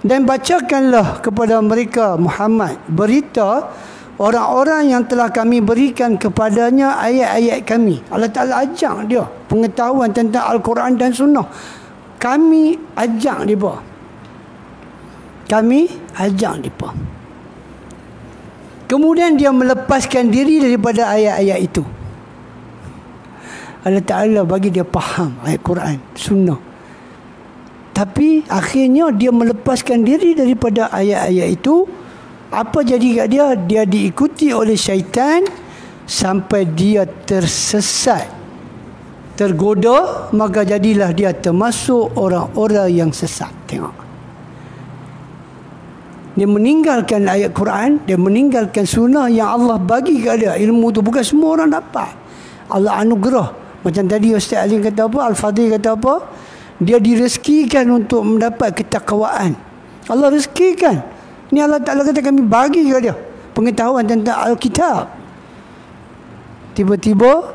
Dan bacakanlah kepada mereka Muhammad berita orang-orang yang telah kami berikan kepadanya ayat-ayat kami. Allah Ta'ala ajak dia pengetahuan tentang Al-Quran dan Sunnah. Kami ajak dia. Kami ajak dia. Kemudian dia melepaskan diri daripada ayat-ayat itu. Allah Ta'ala bagi dia faham ayat Quran, Sunnah. Tapi akhirnya dia melepaskan diri daripada ayat-ayat itu. Apa jadi kat dia? Dia diikuti oleh syaitan sampai dia tersesat, tergoda, maka jadilah dia termasuk orang-orang yang sesat. Tengok. Dia meninggalkan ayat Quran, dia meninggalkan sunnah yang Allah bagi kat dia. Ilmu tu bukan semua orang dapat. Allah anugerah. Macam tadi Ustaz Ali kata apa? Al-Fadhil kata apa? Dia direzekikan untuk mendapat ketakwaan. Allah rezekikan. Ni Allah Ta'ala kata kami bagi ke dia pengetahuan tentang Alkitab. Tiba-tiba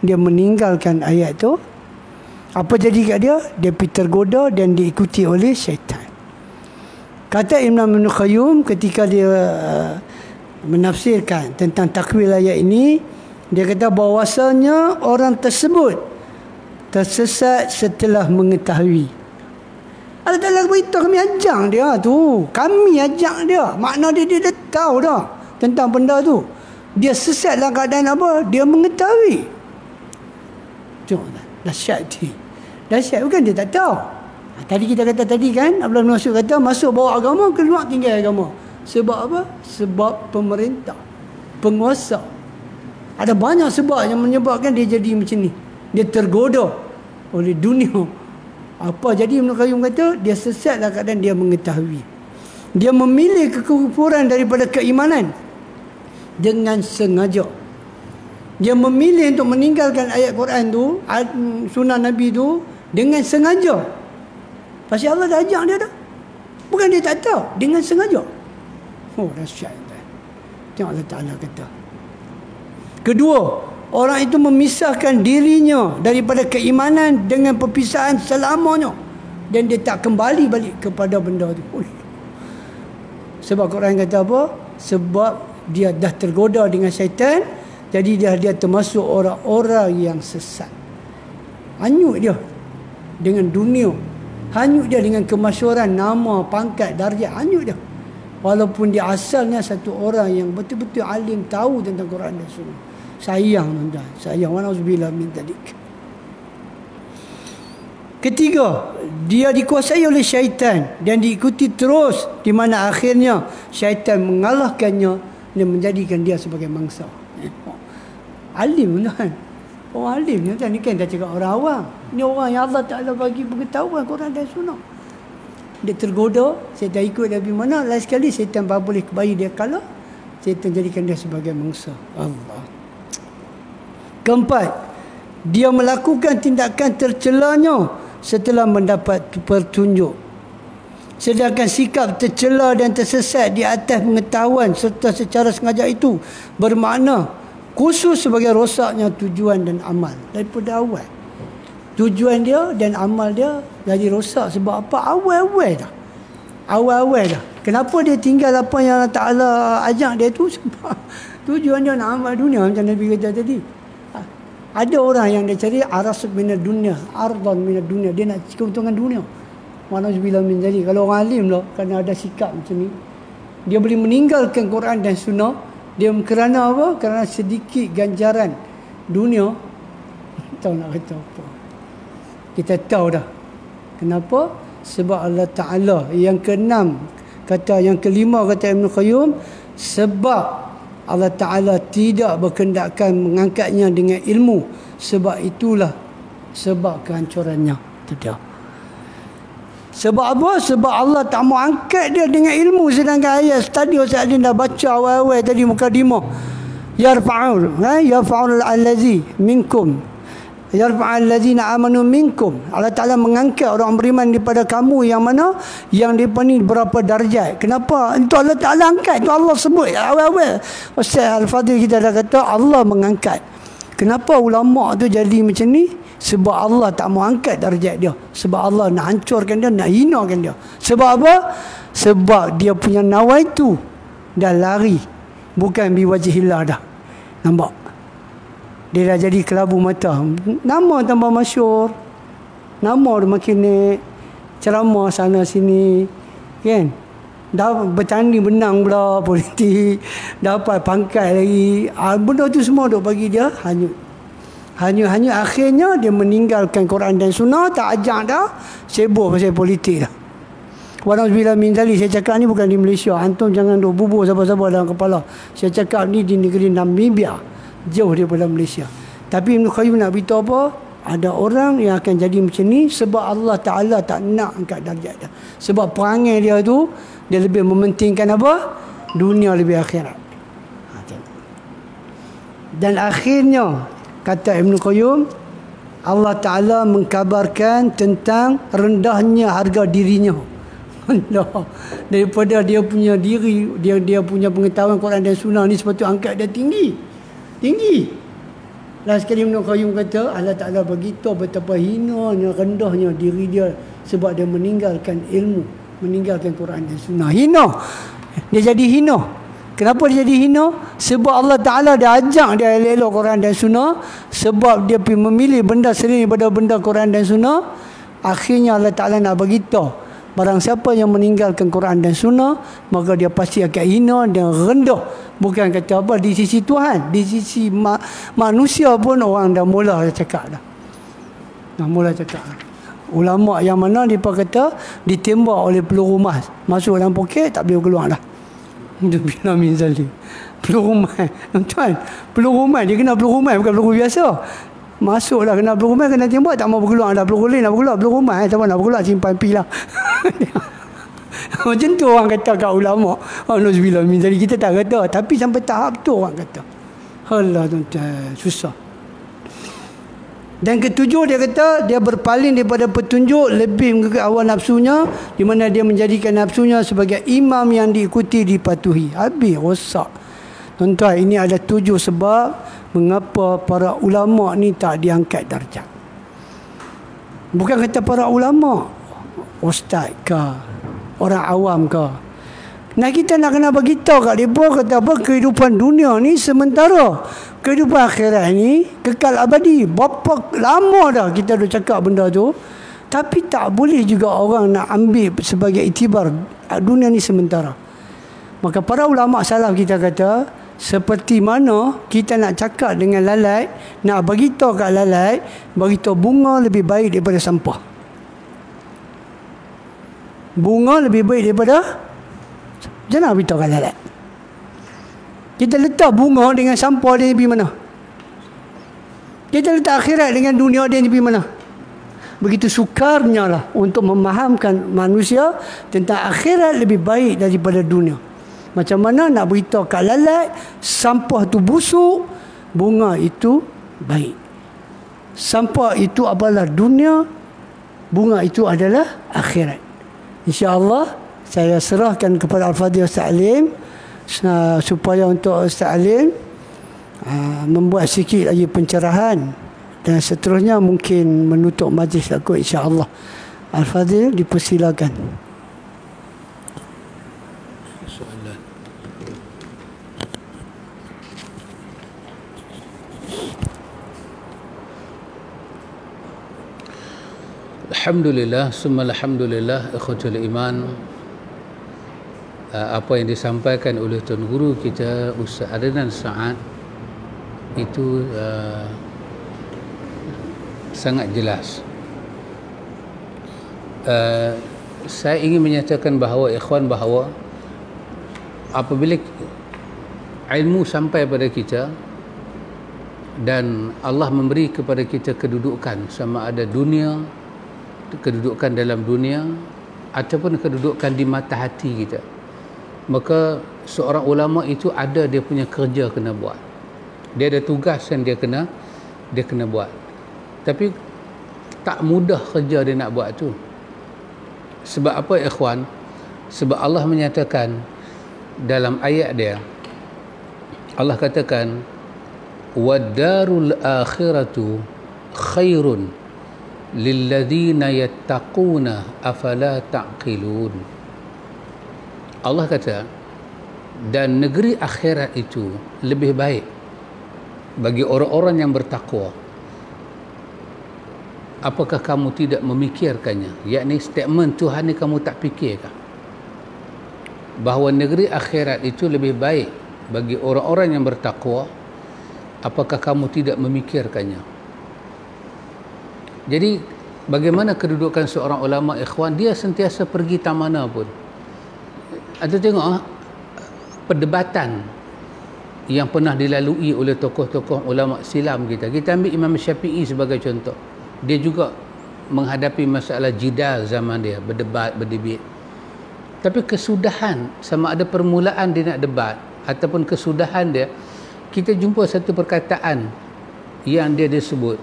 dia meninggalkan ayat tu. Apa jadi kat dia? Dia pergi tergoda dan diikuti oleh syaitan. Kata Ibn Qayyim ketika dia menafsirkan tentang takwil ayat ini, dia kata bahawasanya orang tersebut tersesat setelah mengetahui. Allah Ta'ala beritahu kami ajak dia tu. Kami ajak dia. Makna dia dah tahu dah tentang benda tu. Dia sesat dalam keadaan apa? Dia mengetahui. Tengok dah. Dahsyat dia. Dahsyat bukan dia tak tahu. Tadi kita kata tadi kan, Abdullah bin Mas'ud kata masuk bawa agama, keluar tinggal agama. Sebab apa? Sebab pemerintah, penguasa. Ada banyak sebab yang menyebabkan dia jadi macam ni. Dia tergoda oleh dunia. Apa jadi Ibn Qayyim kata? Dia sesat dalam keadaan dia mengetahui. Dia memilih kekufuran daripada keimanan dengan sengaja. Dia memilih untuk meninggalkan ayat Quran tu, sunnah Nabi tu dengan sengaja. Pasal Allah dah ajak dia dah. Bukan dia tak tahu, dengan sengaja. Oh, dahsyat. Tengok Allah Ta'ala kata. Kedua, orang itu memisahkan dirinya daripada keimanan dengan perpisahan selamanya. Dan dia tak kembali balik kepada benda itu. Sebab Quran kata apa? Sebab dia dah tergoda dengan syaitan. Jadi dia termasuk orang-orang yang sesat. Hanyut dia dengan dunia. Hanyut dia dengan kemasyhuran, nama, pangkat, darjat. Hanyut dia. Walaupun dia asalnya satu orang yang betul-betul alim, tahu tentang Quran dan Sunnah. Sayang tuan-tuan. Sayang. Wa na'udzubillah min dzalik. Ketiga, dia dikuasai oleh syaitan dan diikuti terus, di mana akhirnya syaitan mengalahkannya dan menjadikan dia sebagai mangsa. Alim tuan. Orang alim ni tuan, ni kan dah cakap orang awam. Ni orang yang Allah Ta'ala bagi pengetahuan Quran dan Sunnah. Dia tergoda, syaitan ikut Nabi mana, lain sekali syaitan boleh kembali dia kalah, syaitan jadikan dia sebagai mangsa. Allah. Keempat, dia melakukan tindakan tercelanya setelah mendapat petunjuk. Sedangkan sikap tercela dan tersesat di atas pengetahuan serta secara sengaja itu bermakna khusus sebagai rosaknya tujuan dan amal daripada awal. Tujuan dia dan amal dia jadi rosak sebab apa? Awal-awal dah. Awal-awal dah. Kenapa dia tinggal apa yang Allah Ta'ala ajak dia tu? Sebab tujuan dia nak amal dunia macam Nabi kata tadi. Ada orang yang dia cari aras minad dunia, ardan minad dunia. Dia nak keuntungan dunia. Manazubillah min zalik. Kalau orang alim lah, kerana ada sikap macam ni, dia boleh meninggalkan Quran dan Sunnah. Dia kerana apa? Kerana sedikit ganjaran dunia. Tahu nak kata apa. Kita tahu dah. Kenapa? Sebab Allah Ta'ala. Yang keenam, yang kelima kata Ibn Qayyum, sebab Allah Ta'ala tidak berkendakkan mengangkatnya dengan ilmu. Sebab itulah sebab kehancurannya. Itu dia. Sebab apa? Sebab Allah tak mau angkat dia dengan ilmu. Sedangkan ayat tadi Ustaz Adin dah baca awal-awal tadi mukadimah. Yarfa'ul allazi minkum. Yarfa'ul allazina amanu minkum. Allah Ta'ala mengangkat orang beriman daripada kamu yang mana? Yang mereka ni berapa darjat. Kenapa? Itu Allah Ta'ala angkat. Itu Allah sebut awal-awal. Ustaz Al-Fadhil kita dah kata Allah mengangkat. Kenapa ulama tu jadi macam ni? Sebab Allah tak mau angkat darjat dia. Sebab Allah nak hancurkan dia, nak hinakan dia. Sebab apa? Sebab dia punya nawai tu dah lari. Bukan biwajihillah dah. Nampak? Dia dah jadi kelabu mata. Nama tambah masyhur. Nama dia makin naik. Ceramah sana sini. Kan? Dah bertanding benang pula politik. Dapat pangkat lagi. Benda tu semua duk bagi dia hanyut. Hanyut akhirnya dia meninggalkan Quran dan Sunnah. Tak ajak dah. Sibuk pasal politik dah. Walhamdulillah min zalik. Saya cakap ni bukan di Malaysia. Antum jangan duk bubur sabar-sabar dalam kepala. Saya cakap ni di negeri Namibia. Jauh daripada Malaysia. Tapi Ibn Qayyim nak beritahu apa? Ada orang yang akan jadi macam ni sebab Allah Ta'ala tak nak angkat darjat dia. Sebab perangai dia tu, dia lebih mementingkan apa? Dunia lebih akhirat. Dan akhirnya, kata Ibn Qayyim, Allah Ta'ala mengkabarkan tentang rendahnya harga dirinya. Daripada dia punya diri, dia punya pengetahuan Quran dan Sunnah ni sepatutnya angkat dia tinggi. Last sekali Ibn Qayyim kata Allah Ta'ala beritahu betapa hinanya, rendahnya diri dia sebab dia meninggalkan ilmu, meninggalkan Quran dan Sunnah. Hina. Dia jadi hina. Kenapa dia jadi hina? Sebab Allah Ta'ala dia ajak dia elok Quran dan Sunnah. Sebab dia memilih benda selain daripada benda Quran dan Sunnah. Akhirnya Allah Ta'ala nak beritahu, barang siapa yang meninggalkan Quran dan Sunnah, maka dia pasti akan hina dan rendah. Bukan kata apa, di sisi Tuhan, di sisi manusia pun orang dah mula cakap dah. Dah mula cakap. Ulama yang mana dia kata ditembak oleh peluru emas, masuk dalam poket tak boleh keluar dah. Itu bila min zalim. Peluru emas. Tuan, peluru emas dia kena peluru emas, bukan peluru biasa. Masuklah kena peluru emas, kena tembak tak mau berkeluar dah. Peluru lain nak berkeluar, peluru emas siapa nak berkeluar simpan pi lah. Macam tu orang kata kat ulama. Alhamdulillah. Jadi kita tak kata. Tapi sampai tahap tu orang kata. Alah tuan-tuan. Susah. Dan ketujuh dia kata, dia berpaling daripada petunjuk, lebih mengikut hawa nafsunya, di mana dia menjadikan nafsunya sebagai imam yang diikuti, dipatuhi. Habis rosak. Tuan-tuan, ini ada 7 sebab mengapa para ulama ni tak diangkat darjat. Bukan kata para ulama, ustaz ke, orang awam ke. Nah, kita nak kena beritahu kat mereka kata apa, kehidupan dunia ni sementara. Kehidupan akhirat ni kekal abadi. Berapa lama dah kita dah cakap benda tu. Tapi tak boleh juga orang nak ambil sebagai iktibar dunia ni sementara. Maka para ulama salaf kita kata, seperti mana kita nak cakap dengan lalat, nak beritahu kat lalat, beritahu bunga lebih baik daripada sampah. bunga lebih baik daripada jangan beritahu kat lalat. Kita letak bunga dengan sampah dia pergi mana? Kita letak akhirat dengan dunia dia pergi mana? Begitu sukarnya lah untuk memahamkan manusia tentang akhirat lebih baik daripada dunia. Macam mana nak beritahu kat lalat sampah tu busuk, bunga itu baik. Sampah itu adalah dunia, bunga itu adalah akhirat. InsyaAllah saya serahkan kepada Al-Fadhil Ustaz Alim supaya untuk Ustaz Alim membuat sikit lagi pencerahan, dan seterusnya mungkin menutup majlis aku insya-Allah. Al-Fadhil dipersilakan. Soalan. Alhamdulillah, summa alhamdulillah, ikhwatul iman. Apa yang disampaikan oleh Tuan Guru kita Ustaz Adnan Saad itu sangat jelas. Saya ingin menyatakan bahawa ikhwan, bahawa apabila ilmu sampai pada kita dan Allah memberi kepada kita kedudukan, sama ada dunia, kedudukan dalam dunia ataupun kedudukan di mata hati kita, maka seorang ulama itu ada dia punya kerja kena buat. Dia ada tugas yang dia kena buat. Tapi tak mudah kerja dia nak buat tu. Sebab apa ikhwan? Sebab Allah menyatakan dalam ayat dia, Allah katakan wad-darul akhiratu khairun lilladzina yattaquna afala ta'qilun. Allah kata, dan negeri akhirat itu lebih baik bagi orang-orang yang bertakwa. Apakah kamu tidak memikirkannya? Yakni statement Tuhan ni kamu tak fikirkah? Bahawa negeri akhirat itu lebih baik bagi orang-orang yang bertakwa. Apakah kamu tidak memikirkannya? Jadi bagaimana kedudukan seorang ulama ikhwan? Dia sentiasa pergi tak mana pun. Ada tengok perdebatan yang pernah dilalui oleh tokoh-tokoh ulama silam kita. Kita ambil Imam Syafi'i sebagai contoh. Dia juga menghadapi masalah jidal zaman dia, berdebat, berdebit. Tapi kesudahan, sama ada permulaan dia nak debat ataupun kesudahan dia, kita jumpa satu perkataan yang dia disebut.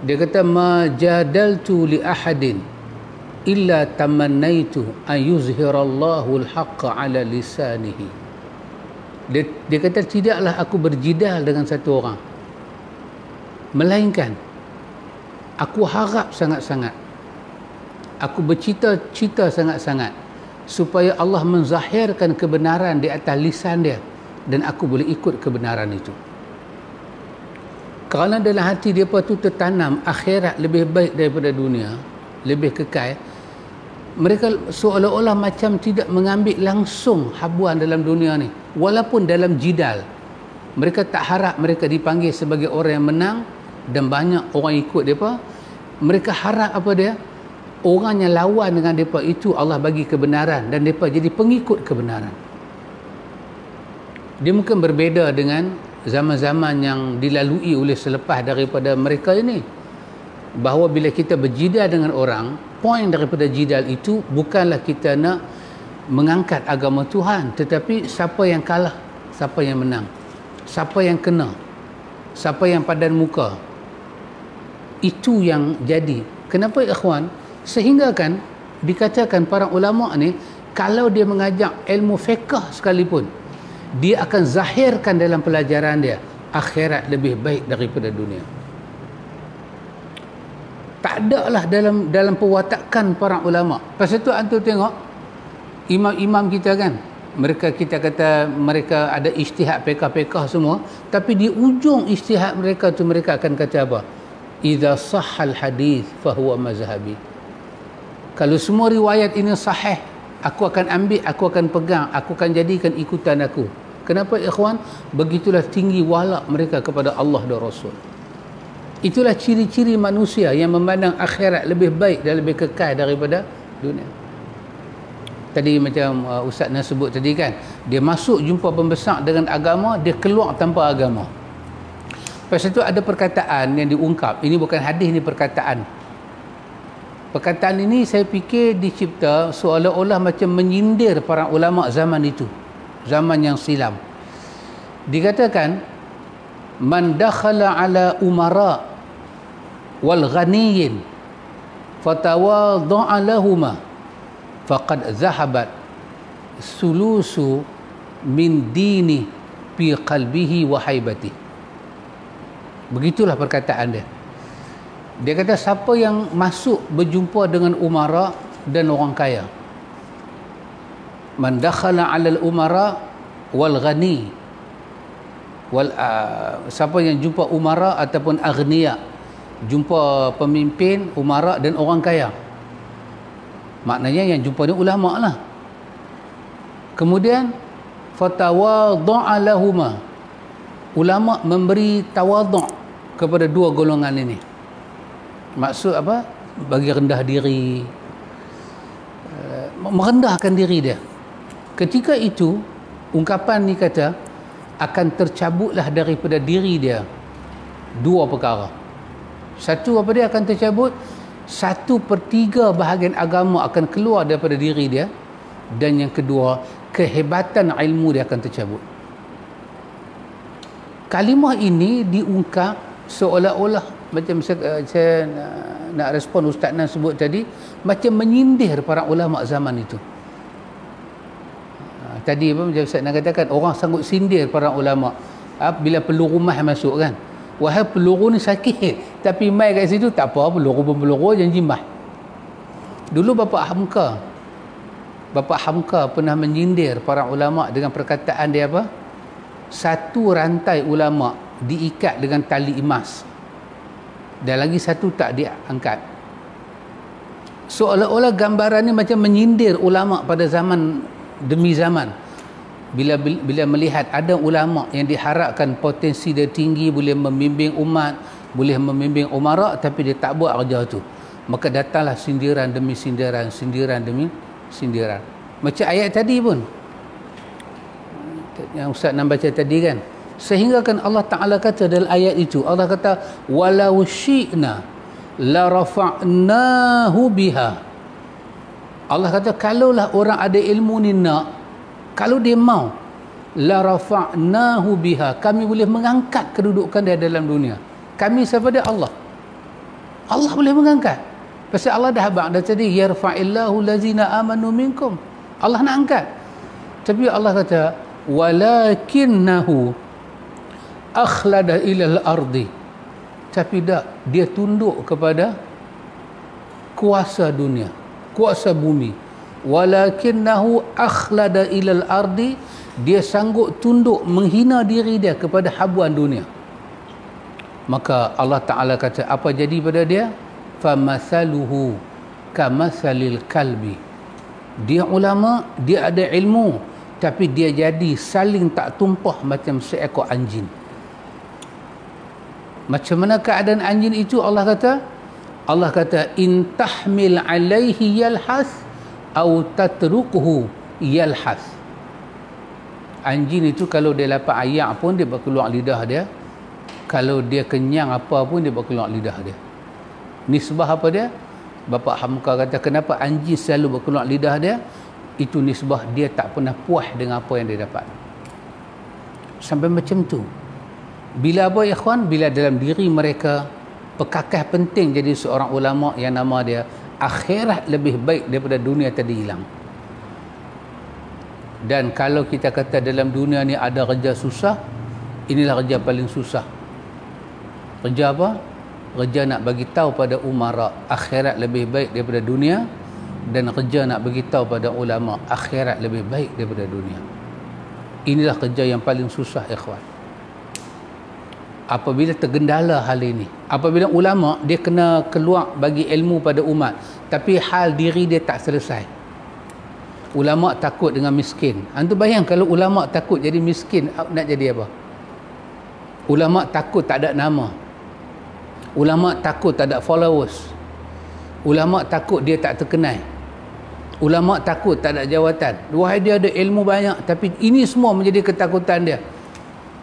Dia kata, ma jadaltu li ahadin illa tamannaitu an yuzhirallahu al-haqqa ala lisanihi. Dia kata, tidaklah aku berjidal dengan satu orang, melainkan aku harap sangat-sangat, aku bercita-cita sangat-sangat supaya Allah menzahirkan kebenaran di atas lisan dia dan aku boleh ikut kebenaran itu. Kerana dalam hati dia tu tertanam akhirat lebih baik daripada dunia, lebih kekal. Mereka seolah-olah macam tidak mengambil langsung habuan dalam dunia ni, walaupun dalam jidal. Mereka tak harap mereka dipanggil sebagai orang yang menang dan banyak orang ikut mereka. Mereka harap apa dia? Orang yang lawan dengan mereka itu Allah bagi kebenaran dan mereka jadi pengikut kebenaran. Dia mungkin berbeza dengan zaman-zaman yang dilalui oleh selepas daripada mereka ini. Bahawa bila kita berjidal dengan orang, poin daripada jidal itu bukanlah kita nak mengangkat agama Tuhan, tetapi siapa yang kalah, siapa yang menang, siapa yang kena, siapa yang padan muka. Itu yang jadi. Kenapa ikhwan? Sehingga kan dikatakan para ulama ni, kalau dia mengajak ilmu fiqh sekalipun, dia akan zahirkan dalam pelajaran dia akhirat lebih baik daripada dunia. Tak ada lah dalam perwatakan para ulama. Pasal tu antum tengok imam-imam kita kan, mereka kita kata mereka ada ijtihad fiqh semua, tapi di ujung ijtihad mereka tu mereka akan kata apa? Idza sahhal hadis fa huwa mazhabi. Kalau semua riwayat ini sahih, aku akan ambil, aku akan pegang, aku akan jadikan ikutan aku. Kenapa ikhwan? Begitulah tinggi walak mereka kepada Allah dan Rasul. Itulah ciri-ciri manusia yang memandang akhirat lebih baik dan lebih kekal daripada dunia. Tadi macam Ustaz Nas sebut tadi kan, dia masuk jumpa pembesar dengan agama, dia keluar tanpa agama. Lepas itu ada perkataan yang diungkap, ini bukan hadis, ini perkataan. Perkataan ini saya fikir dicipta seolah-olah macam menyindir para ulama zaman itu, zaman yang silam. Dikatakan, man dakhala ala umara wal ghaniyin fatawadha'a lahuma faqad zahabat sulusu min dini fi qalbihi wa haibati. Begitulah perkataan dia. Dia kata siapa yang masuk berjumpa dengan umara dan orang kaya, man dakhala 'ala al-umara wal ghani wal siapa yang jumpa umara ataupun aghniya, jumpa pemimpin, umara dan orang kaya, maknanya yang jumpa ni ulama lah. Kemudian fatawadha'a lahuma, ulama memberi tawadhu' kepada dua golongan ini. Maksud apa? Bagi rendah diri, merendahkan diri dia. Ketika itu ungkapan ni kata akan tercabutlah daripada diri dia dua perkara. Satu, apa dia akan tercabut? 1/3 bahagian agama akan keluar daripada diri dia. Dan yang kedua, kehebatan ilmu dia akan tercabut. Kalimah ini diungkap seolah-olah macam saya nak respon Ustaz Nas sebut tadi, macam menyindir para ulama zaman itu. Tadi apa macam Ustaz Nas katakan, orang sanggup sindir para ulama bila peluru rumah masuk kan. Wahai peluru ni sakit, tapi mai kat situ tak apa, peluru janji mah. Dulu Bapak Hamka pernah menyindir para ulama dengan perkataan dia apa? Satu rantai ulama diikat dengan tali emas dan lagi satu tak diangkat. Seolah-olah gambaran ni macam menyindir ulama pada zaman demi zaman. Bila melihat ada ulama yang diharapkan potensi dia tinggi, boleh membimbing umat, boleh membimbing umara, tapi dia tak buat kerja tu, maka datanglah sindiran demi sindiran, sindiran demi sindiran. Macam ayat tadi pun yang Ustaz nak baca tadi kan, sehingga kan Allah Ta'ala kata dalam ayat itu, Allah kata walau syi'na la rafa'nahu biha. Allah kata kalaulah orang ada ilmu ni nak, kalau dia mau, la rafa'nahu biha, kami boleh mengangkat kedudukan dia dalam dunia. Kami siapa dia? Allah. Allah boleh mengangkat. Pasal Allah dah habaq dah tadi, yarfa'illahu lazina amanu minkum. Allah nak angkat. Tapi Allah kata walakinnahu akhlada ilal ardi, tapi tak, dia tunduk kepada kuasa dunia, kuasa bumi. Walakinnahu akhlada ilal ardi, dia sanggup tunduk menghina diri dia kepada habuan dunia. Maka Allah Ta'ala kata apa jadi pada dia? Famathaluhu kamathalil kalbi. Dia ulama, dia ada ilmu, tapi dia jadi saling tak tumpah macam seekor anjing. Macam mana keadaan anjing itu? Allah kata in tahmil alaihi yalhas au tatrukuhu yalhas. Anjing itu kalau dia lapar ayak pun dia berkeluar lidah dia, kalau dia kenyang apa pun dia berkeluar lidah dia. Nisbah apa dia? Bapak Hamka kata kenapa anjing selalu berkeluar lidah dia? Itu nisbah dia tak pernah puas dengan apa yang dia dapat. Sampai macam tu. Bila apa ikhwan? Bila dalam diri mereka perkakah penting jadi seorang ulama yang nama dia akhirat lebih baik daripada dunia tadi hilang. Dan kalau kita kata dalam dunia ni ada kerja susah, inilah kerja paling susah. Kerja apa? Kerja nak bagi tahu pada umara akhirat lebih baik daripada dunia, dan kerja nak bagi tahu pada ulama akhirat lebih baik daripada dunia. Inilah kerja yang paling susah ikhwan. Apabila tergendala hal ini, apabila ulama dia kena keluar bagi ilmu pada umat, tapi hal diri dia tak selesai. Ulama takut dengan miskin. Antu bayang kalau ulama takut jadi miskin, nak jadi apa? Ulama takut tak ada nama. Ulama takut tak ada followers. Ulama takut dia tak terkenal. Ulama takut tak ada jawatan. Wahai dia ada ilmu banyak, tapi ini semua menjadi ketakutan dia.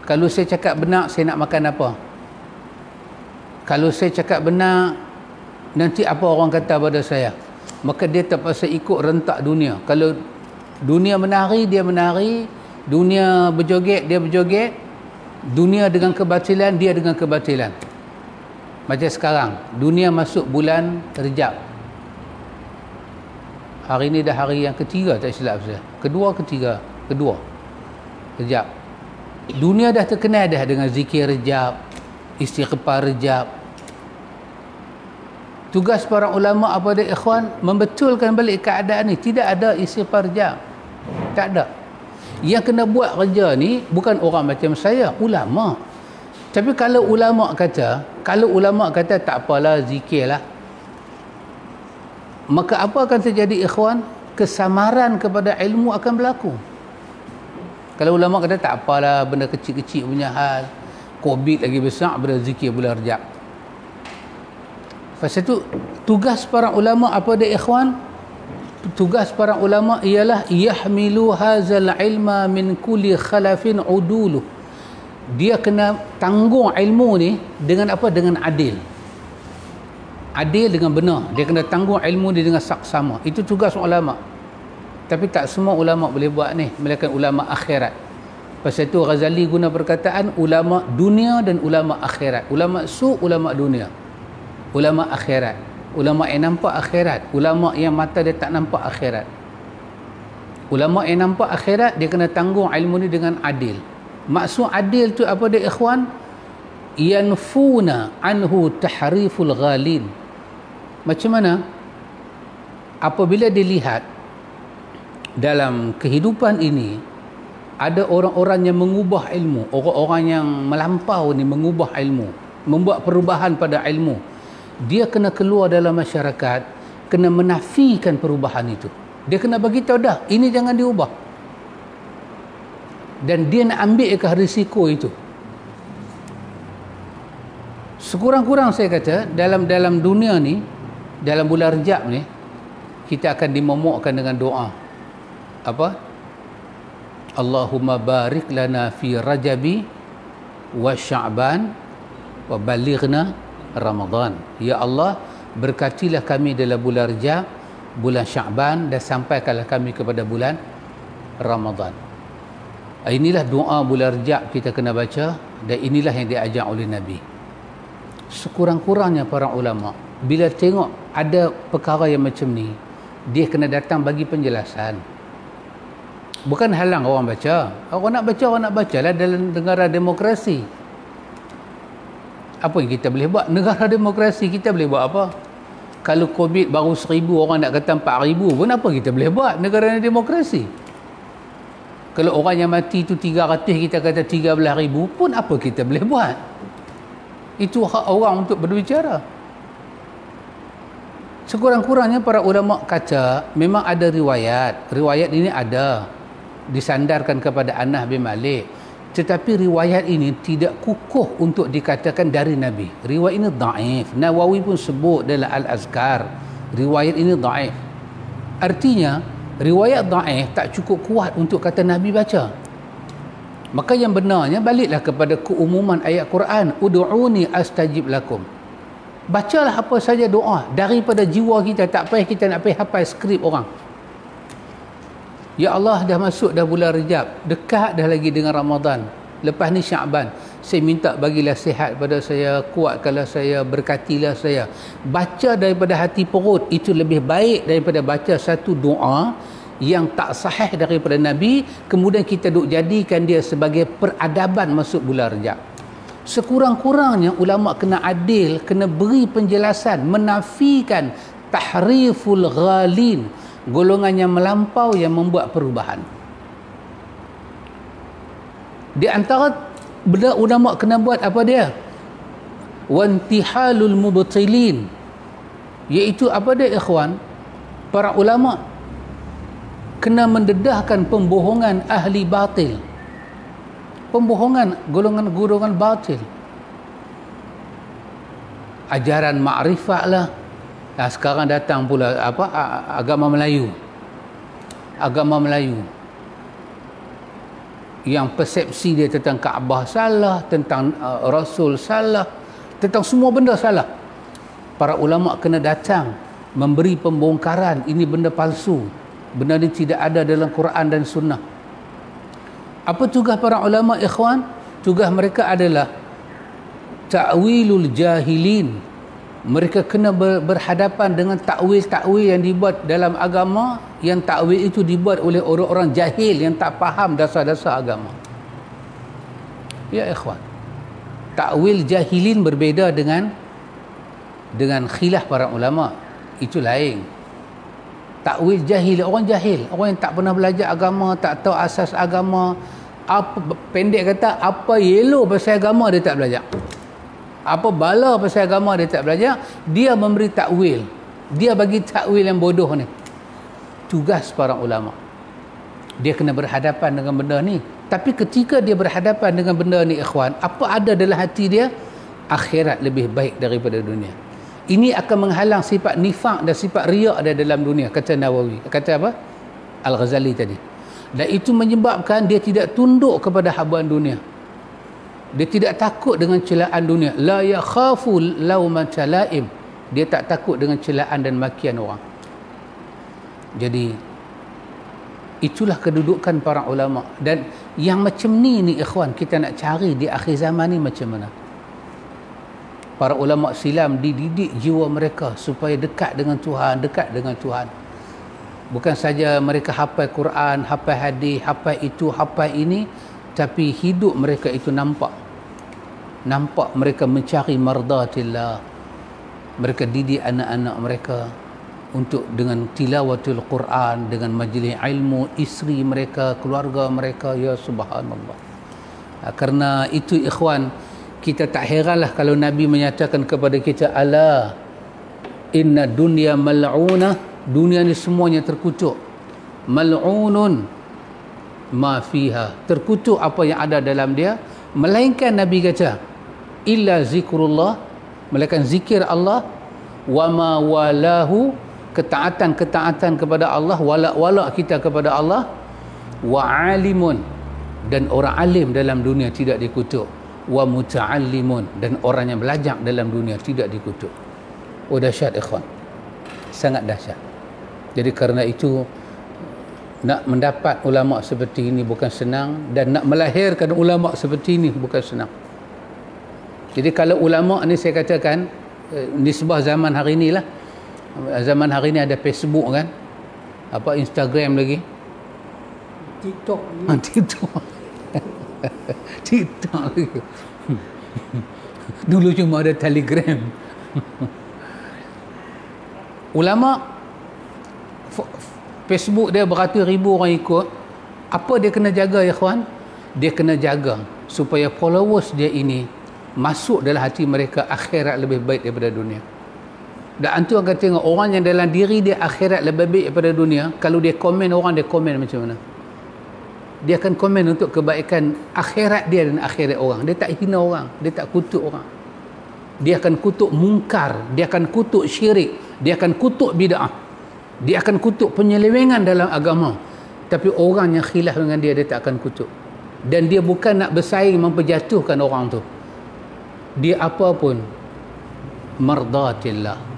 Kalau saya cakap benar, saya nak makan apa? Kalau saya cakap benar, nanti apa orang kata pada saya? Maka dia terpaksa ikut rentak dunia. Kalau dunia menari, dia menari. Dunia berjoget, dia berjoget. Dunia dengan kebatilan, dia dengan kebatilan. Macam sekarang, dunia masuk bulan Rejab. Hari ini dah hari yang ketiga, tak silap saya. Kedua. Rejab. Dunia dah terkenal dah dengan zikir Rejab, istighfar Rejab. Tugas para ulama apa dia ikhwan? Membetulkan balik keadaan ni. Tidak ada istighfar Rejab. Tak ada. Yang kena buat kerja ni bukan orang macam saya, ulama. Tapi kalau ulama kata tak apalah, zikirlah, maka apa akan terjadi ikhwan? Kesamaran kepada ilmu akan berlaku. Kalau ulama kata tak apalah, benda kecil-kecil punya hal, COVID lagi besar daripada zikir bulan Rejab. Pasal itu tugas para ulama apa dia ikhwan? Tugas para ulama ialah yahmilu hazal ilma min kulli khalafin udulu. Dia kena tanggung ilmu ni dengan apa? Dengan adil. Adil dengan benar. Dia kena tanggung ilmu ni dengan saksama. Itu tugas ulama. Tapi tak semua ulama boleh buat ni, melainkan ulama akhirat. Pasal itu Ghazali guna perkataan ulama dunia dan ulama akhirat. Ulama ulama dunia. Ulama akhirat. Ulama yang nampak akhirat. Ulama yang mata dia tak nampak akhirat. Ulama yang nampak akhirat, dia kena tanggung ilmu ni dengan adil. Maksud adil tu apa dia ikhwan? Yanfuna anhu tahriful ghalin. Macam mana? Apabila dilihat dalam kehidupan ini ada orang-orang yang mengubah ilmu, orang-orang yang melampau ni mengubah ilmu, membuat perubahan pada ilmu, dia kena keluar dalam masyarakat, kena menafikan perubahan itu. Dia kena bagi tahu dah, ini jangan diubah. Dan dia nak ambil ke risiko itu. Sekurang-kurang saya kata dalam dunia ni, dalam bulan Rejab ni, kita akan dimomokkan dengan doa. Apa? Allahumma barik lana fi Rajabi wa Sya'ban wa balighna Ramadan. Ya Allah, berkatilah kami dalam bulan Rejab, bulan Sya'ban, dan sampaikanlah kami kepada bulan Ramadan. Inilah doa bulan Rejab kita kena baca, dan inilah yang diajar oleh Nabi. Sekurang-kurangnya para ulama bila tengok ada perkara yang macam ni, dia kena datang bagi penjelasan. Bukan halang orang baca. Orang nak baca lah dalam negara demokrasi. Apa yang kita boleh buat? Negara demokrasi kita boleh buat apa? Kalau COVID baru 1,000, orang nak kata 4,000 pun apa kita boleh buat? Negara demokrasi. Kalau orang yang mati tu 300, kita kata 13,000 pun apa kita boleh buat? Itu hak orang untuk berbicara. Sekurang-kurangnya para ulama kata memang ada riwayat. Riwayat ini ada disandarkan kepada Anas bin Malik, tetapi riwayat ini tidak kukuh untuk dikatakan dari Nabi. Riwayat ini dhaif. Nawawi pun sebut dalam Al-Azkar, riwayat ini dhaif. Artinya riwayat dhaif tak cukup kuat untuk kata Nabi baca. Maka yang benarnya baliklah kepada keumuman ayat Quran, ud'uni astajib lakum. Bacalah apa saja doa daripada jiwa kita, tak payah kita nak hafal skrip orang. Ya Allah, dah masuk dah bulan Rejab, dekat dah lagi dengan Ramadan, lepas ni Sya'ban, saya minta bagilah sihat pada saya, kuatkanlah saya, berkatilah saya. Baca daripada hati perut itu lebih baik daripada baca satu doa yang tak sahih daripada Nabi, kemudian kita duk jadikan dia sebagai peradaban masuk bulan Rejab. Sekurang-kurangnya ulama kena adil, kena beri penjelasan, menafikan tahriful ghalin, golongan yang melampau yang membuat perubahan. Di antara benda ulama kena buat apa dia? Wantihalul mubtilin, iaitu apa dia ikhwan? Para ulama kena mendedahkan pembohongan ahli batil, pembohongan golongan-golongan batil. Ajaran makrifat lah. Sekarang datang pula apa agama Melayu. agama Melayu yang persepsi dia tentang Kaabah salah, tentang Rasul salah, tentang semua benda salah. Para ulama kena datang memberi pembongkaran, ini benda palsu, benda ini tidak ada dalam Quran dan Sunnah. Apa tugas para ulama, ikhwan? Tugas mereka adalah ta'wilul jahilin. Mereka kena berhadapan dengan takwil-takwil yang dibuat dalam agama, yang takwil itu dibuat oleh orang-orang jahil yang tak faham dasar-dasar agama. Ya ikhwan, takwil jahilin berbeza dengan khilaf para ulama. Itu lain. Takwil jahil, orang jahil, orang yang tak pernah belajar agama, tak tahu asas agama, apa pendek kata, apa yellow pasal agama dia tak belajar, apa bala pasal agama dia tak belajar, dia memberi takwil, dia bagi takwil yang bodoh ni. Tugas para ulama, dia kena berhadapan dengan benda ni. Tapi ketika dia berhadapan dengan benda ni, ikhwan, apa ada dalam hati dia? Akhirat lebih baik daripada dunia. Ini akan menghalang sifat nifaq dan sifat riak ada dalam dunia, kata Nawawi. Kata apa? Al-Ghazali tadi. Dan itu menyebabkan dia tidak tunduk kepada habuan dunia. Dia tidak takut dengan celaan dunia. La yakhafu laumata laim. Dia tak takut dengan celaan dan makian orang. Jadi itulah kedudukan para ulama. Dan yang macam ni ikhwan, kita nak cari di akhir zaman ni macam mana? Para ulama silam dididik jiwa mereka supaya dekat dengan Tuhan, dekat dengan Tuhan. Bukan saja mereka hafal Quran, hafal hadis, hafal itu, hafal ini, tapi hidup mereka itu nampak mereka mencari mardatillah. Mereka didik anak-anak mereka untuk dengan tilawatul Quran, dengan majlis ilmu, isteri mereka, keluarga mereka. Ya subhanallah. Karena itu ikhwan, kita tak heranlah kalau Nabi menyatakan kepada kita, ala inna dunya mal'unah, dunia ni semuanya terkutuk, mal'unun ma fiha, terkutuk apa yang ada dalam dia, melainkan Nabi kata illa zikrullah, melainkan zikir Allah, wa ma walahu, ketaatan kepada Allah, wala kita kepada Allah, wa alimun, dan orang alim dalam dunia tidak dikutuk, wa muta'allimun, dan orang yang belajar dalam dunia tidak dikutuk. Oh dahsyat ikhwan, sangat dahsyat. Jadi kerana itu nak mendapat ulama seperti ini bukan senang, dan nak melahirkan ulama seperti ini bukan senang. Jadi kalau ulama ni saya katakan nisbah zaman hari ni lah. Zaman hari ni ada Facebook kan, apa Instagram lagi, TikTok TikTok lagi. Dulu cuma ada Telegram. Ulama Facebook dia beratus ribu orang ikut. Apa dia kena jaga ya kawan? Dia kena jaga supaya followers dia ini masuk dalam hati mereka akhirat lebih baik daripada dunia. Dan antu akan tengok orang yang dalam diri dia akhirat lebih baik daripada dunia, kalau dia komen orang, dia komen macam mana? Dia akan komen untuk kebaikan akhirat dia dan akhirat orang. Dia tak hina orang, dia tak kutuk orang. Dia akan kutuk mungkar, dia akan kutuk syirik, dia akan kutuk bid'ah, dia akan kutuk penyelewengan dalam agama. Tapi orang yang khilaf dengan dia, dia tak akan kutuk. Dan dia bukan nak bersaing memperjatuhkan orang tu. Dia apa pun mardatillah.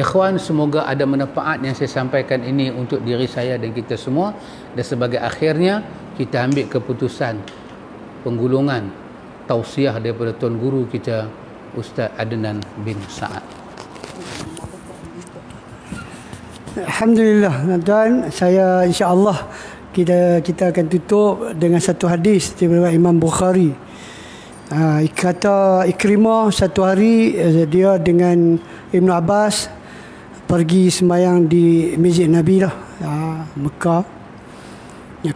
Ikhwan, semoga ada manfaat yang saya sampaikan ini untuk diri saya dan kita semua. Dan sebagai akhirnya, kita ambil keputusan penggulungan tausiah daripada Tuan Guru kita, Ustaz Adnan bin Sa'ad. Alhamdulillah tuan, saya insya-Allah kita akan tutup dengan satu hadis daripada Imam Bukhari. Kata Ikrimah, satu hari dia dengan Ibn Abbas pergi sembahyang di Masjid Nabi lah, Mekah.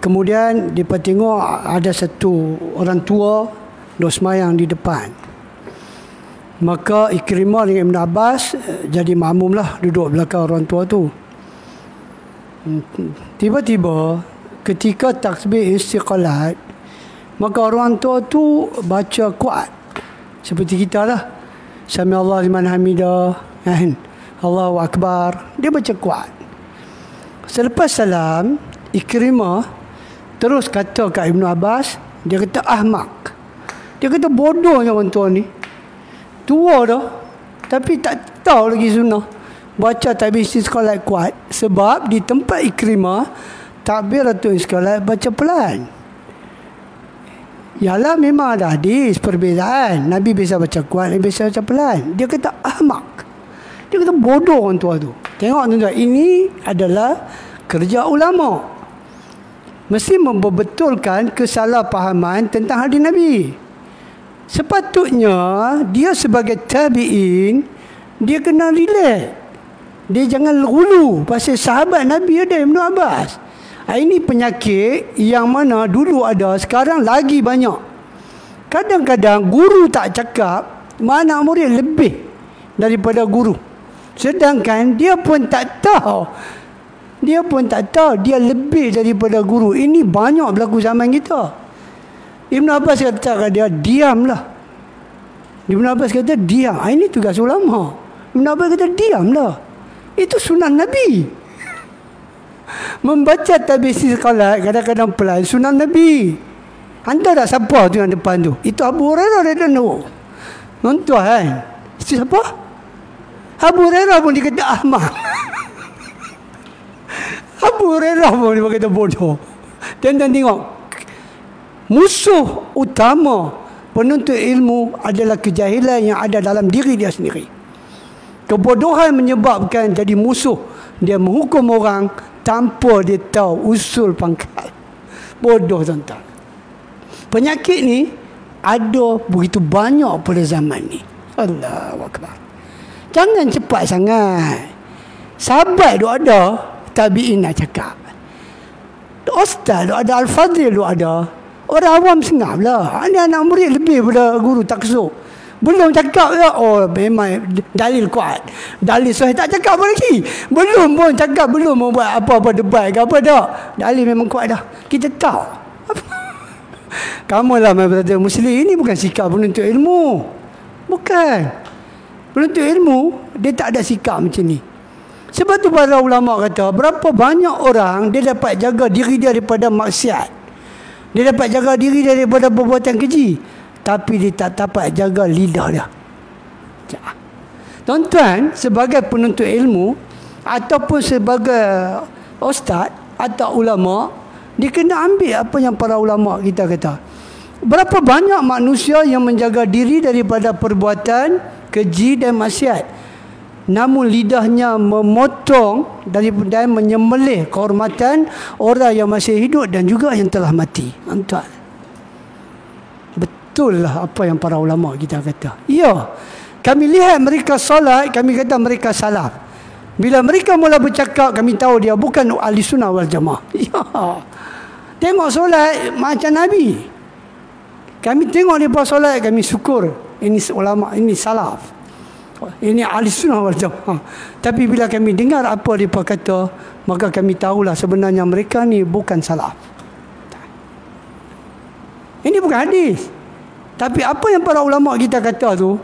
Kemudian dia tengok ada satu orang tua duk sembahyang di depan. Maka Ikrimah dengan Ibn Abbas jadi makmum lah, duduk belakang orang tua tu. Tiba-tiba ketika takbir istiqalat, maka orang tua tu baca kuat seperti kita lah, Sami Allah liman hamidah, Allahu Akbar. Dia baca kuat. Selepas salam, Ikrimah terus kata kat Ibn Abbas, dia kata ahmak. Dia kata bodohnya orang tua ni. Tua dah, tapi tak tahu lagi sunnah. Baca takbir istiqalat kuat. Sebab di tempat Ikrimah, takbiratul istiqalat baca pelan. Yalah memang ada hadis perbezaan. Nabi biasa baca kuat, Nabi biasa baca pelan. Dia kata ahmak. Dia kata bodoh orang tua tu. Tengok tuan-tuan, ini adalah kerja ulama. Mesti membetulkan kesalahpahaman tentang hadis Nabi. Sepatutnya dia sebagai tabi'in, dia kena relax. Dia jangan hulu pasal sahabat Nabi ada Ibn Abbas. Ini penyakit yang mana dulu ada, sekarang lagi banyak. Kadang-kadang guru tak cakap, mana murid lebih daripada guru. Sedangkan dia pun tak tahu. Dia pun tak tahu dia lebih daripada guru. Ini banyak berlaku zaman kita. Ibn Abbas kata kat dia, diamlah. Ibn Abbas kata, diam. Ini tugas ulama. Ibn Abbas kata, diamlah. Itu sunnah Nabi. Membaca takbir istiqalat kadang-kadang pelan, sunnah Nabi. Anda tak siapa tu yang depan tu? Itu Abu Hurairah radhiyallahu anhu. Nonton kan? Itu siapa? Abu Hurairah pun dikata ahmak. Abu Hurairah pun dia kata bodoh. Dan tengok, musuh utama penuntut ilmu adalah kejahilan yang ada dalam diri dia sendiri. Kebodohan menyebabkan jadi musuh. Dia menghukum orang tanpa dia tahu usul pangkal. Bodoh tuan-tuan. Penyakit ni ada begitu banyak pada zaman ni. Allahu Akbar. Jangan cepat sangat. Sahabat tu ada, tabi'in nak cakap. Ustaz tu ada, Al-Fadhil tu ada. Orang awam sengap lah. Anak-anak murid lebih pada guru taksub. Belum cakap ya, oh memang dalil kuat. Dalil sahih tak cakap apa lagi. Belum pun cakap, belum membuat apa-apa debat ke apa dah. Dalil memang kuat dah. Kita tahu. Kamu lah brother Muslim, ini bukan sikap penuntut ilmu. Bukan. Penuntut ilmu, dia tak ada sikap macam ni. Sebab tu para ulama kata, berapa banyak orang dia dapat jaga diri dia daripada maksiat. Dia dapat jaga diri daripada perbuatan keji. Tapi dia tak dapat jaga lidah dia. Tuan-tuan, sebagai penuntut ilmu ataupun sebagai ustaz atau ulama, dia kena ambil apa yang para ulama kita kata. Berapa banyak manusia yang menjaga diri daripada perbuatan keji dan maksiat, namun lidahnya memotong dan menyembelih kehormatan orang yang masih hidup dan juga yang telah mati. Tuan-tuan, betullah apa yang para ulama kita kata. Ya, kami lihat mereka solat, kami kata mereka salaf. Bila mereka mula bercakap, kami tahu dia bukan ahli sunnah wal jamaah. Ya, tengok solat macam Nabi. Kami tengok dia solat, kami syukur. Ini ulama, ini salaf, ini ahli sunnah wal jamaah. Tapi bila kami dengar apa dia kata, maka kami tahulah sebenarnya mereka ni bukan salaf. Ini bukan hadis. Tapi apa yang para ulama kita kata tu,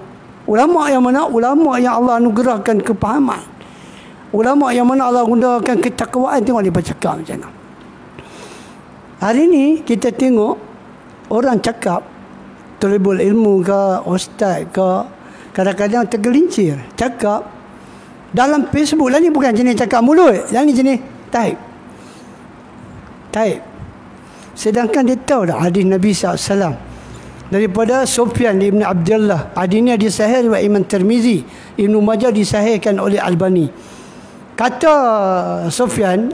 ulama yang mana? Ulama yang Allah anugerahkan kepahaman. Ulama yang mana Allah anugerahkan ketakwaan. Tengok dia bercakap macam mana. Hari ni kita tengok orang cakap, talibul ilmu ke, ustaz ke, kadang-kadang tergelincir cakap dalam Facebook. Lah ni bukan jenis cakap mulut, yang ni jenis type. Sedangkan dia tahu dah hadis Nabi SAW daripada Sufyan ibn Abdullah. Hadis ini disahihkan oleh Imam Tirmizi, Ibnu Majah disahihkan oleh Albani. Kata Sufyan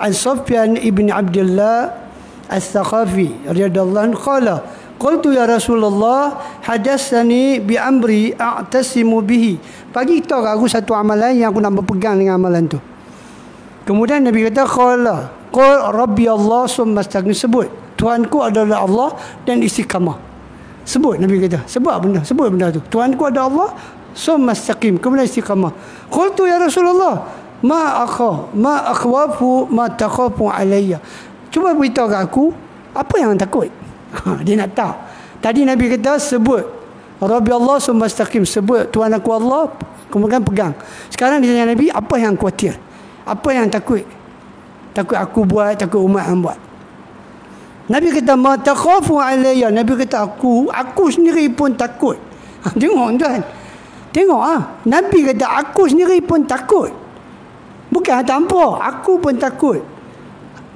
ibn Abdullah Al-Thaqafi radhiyallahu anhu qala, qultu ya Rasulullah hadatsani bi amri a'tasimu bihi. Bagi tahu aku satu amalan yang aku nak berpegang dengan amalan tu. Kemudian Nabi kata qala qul rabbi Allah summa astaqim. Sebut Tuhanku adalah Allah dan istiqamah. Sebut, Nabi kata, sebut benda tu. Tuhanku ada Allah, summa astaqim, kemudian istiqamah. Qultu ya Rasulullah, ma akhwafu ma takhafu alayya. Cuba beritahu kat aku, apa yang takut? Dia nak tahu. Tadi Nabi kata, sebut Rabbi Allah summa astaqim, sebut Tuhan aku Allah, kemudian pegang. Sekarang dia tanya Nabi, apa yang khawatir? Apa yang takut? Takut aku buat, takut umat hang buat. Nabi kata ma takhafu alayya. Nabi kata aku sendiri pun takut. Tengok tuan. Tengok Nabi kata aku sendiri pun takut. Bukan tanpa, aku pun takut.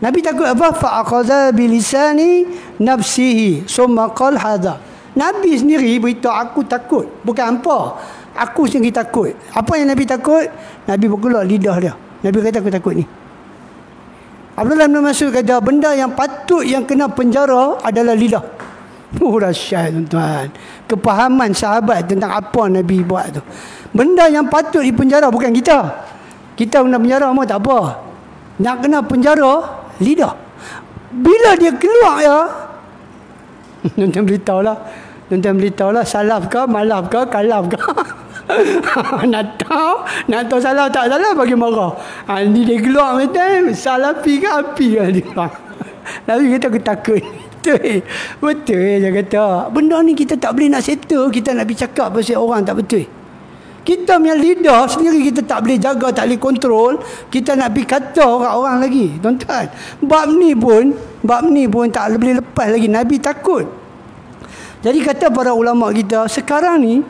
Nabi takut apa? Fa akhadha bi lisani nafsihi summa qala hadha. Nabi sendiri beritahu aku takut. Bukan apa. Aku sendiri takut. Apa yang Nabi takut? Nabi berkeluar lidah dia. Nabi kata aku takut ni. Abdullah bin Mas'ud kata benda yang patut yang kena penjara adalah lidah. Dahsyat tuan-tuan. Kepahaman sahabat tentang apa Nabi buat tu. Benda yang patut dipenjara bukan kita. Kita kena penjara mau tak apa. Nak kena penjara lidah. Bila dia keluar ya. Tuan-tuan beritahu lah salaf ke malaf ke kalaf ke. nak tahu salah tak salah bagi marah. Ni dia keluar macam salafi ke api kan dia. Nabi kata aku takut. Betul dia kata. Benda ni kita tak boleh nak settle. Kita nak bercakap pasal orang tak betul. Kita punya lidah sendiri kita tak boleh jaga, tak boleh kontrol. Kita nak pergi kata orang lagi. Tuan-tuan, bab ni pun tak boleh lepas lagi. Nabi takut. Jadi kata para ulama kita, sekarang ni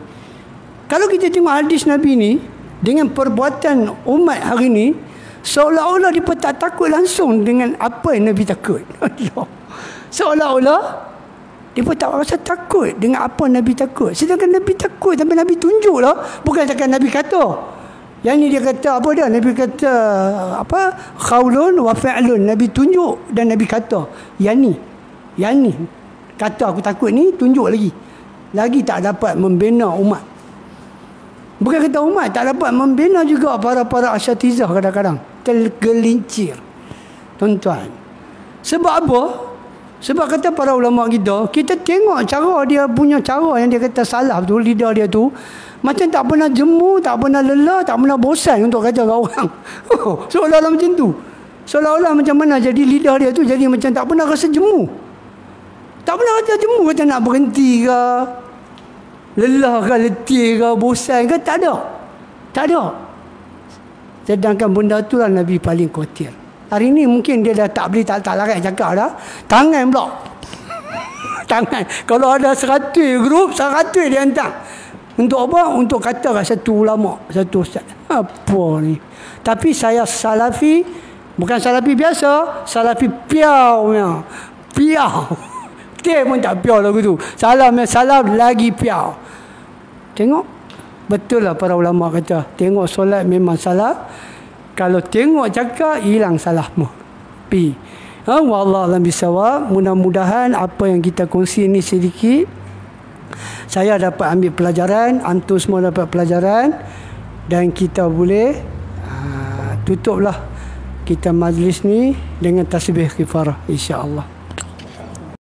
kalau kita tengok hadis Nabi ni dengan perbuatan umat hari ni, seolah-olah dia pun tak takut langsung dengan apa yang Nabi takut. Seolah-olah dia pun tak rasa takut dengan apa Nabi takut. Sedangkan Nabi takut sampai Nabi tunjuk lah. Bukan cakap Nabi kata. Yang ni dia kata apa dia? Nabi kata apa? Khaulun wa fi'lun. Nabi tunjuk dan Nabi kata. Yang ni. Kata aku takut ni tunjuk lagi. Lagi tak dapat membina umat. Bukan kata umat. Tak dapat membina juga para asyatizah kadang-kadang. Tergelincir. Tuan-tuan. Sebab apa? Sebab kata para ulama kita tengok cara dia punya cara yang dia kata salaf tu, lidah dia tu macam tak pernah jemu, tak pernah lelah, tak pernah bosan untuk kata kat orang. Seolah-olah macam tu. Seolah-olah macam mana jadi lidah dia tu jadi macam tak pernah rasa jemu. Tak pernah rasa jemu kata nak berhenti ke, lelah ke, letih ke, bosan ke, tak ada. Tak ada. Sedangkan benda tu lah Nabi paling khawatir. Hari ni mungkin dia dah tak boleh tak larat cakap dah. Tangan pula. Tangan. Kalau ada 100 grup, 100 dia hantar. Untuk apa? Untuk kata kat satu ulama, satu ustaz. Apa ni? Tapi saya salafi, bukan salafi biasa, salafi piau. Piau. Dia pun tak piau lagu tu. Salaf lagi piau. Tengok. Betul lah para ulama kata. Tengok solat memang salaf. Kalau tengok cakap hilang salahmu. Wallah alam bisawab. Mudah-mudahan apa yang kita kongsi ni sedikit saya dapat ambil pelajaran, antum semua dapat pelajaran, dan kita boleh tutuplah kita majlis ni dengan tasbih kifarah insya-Allah.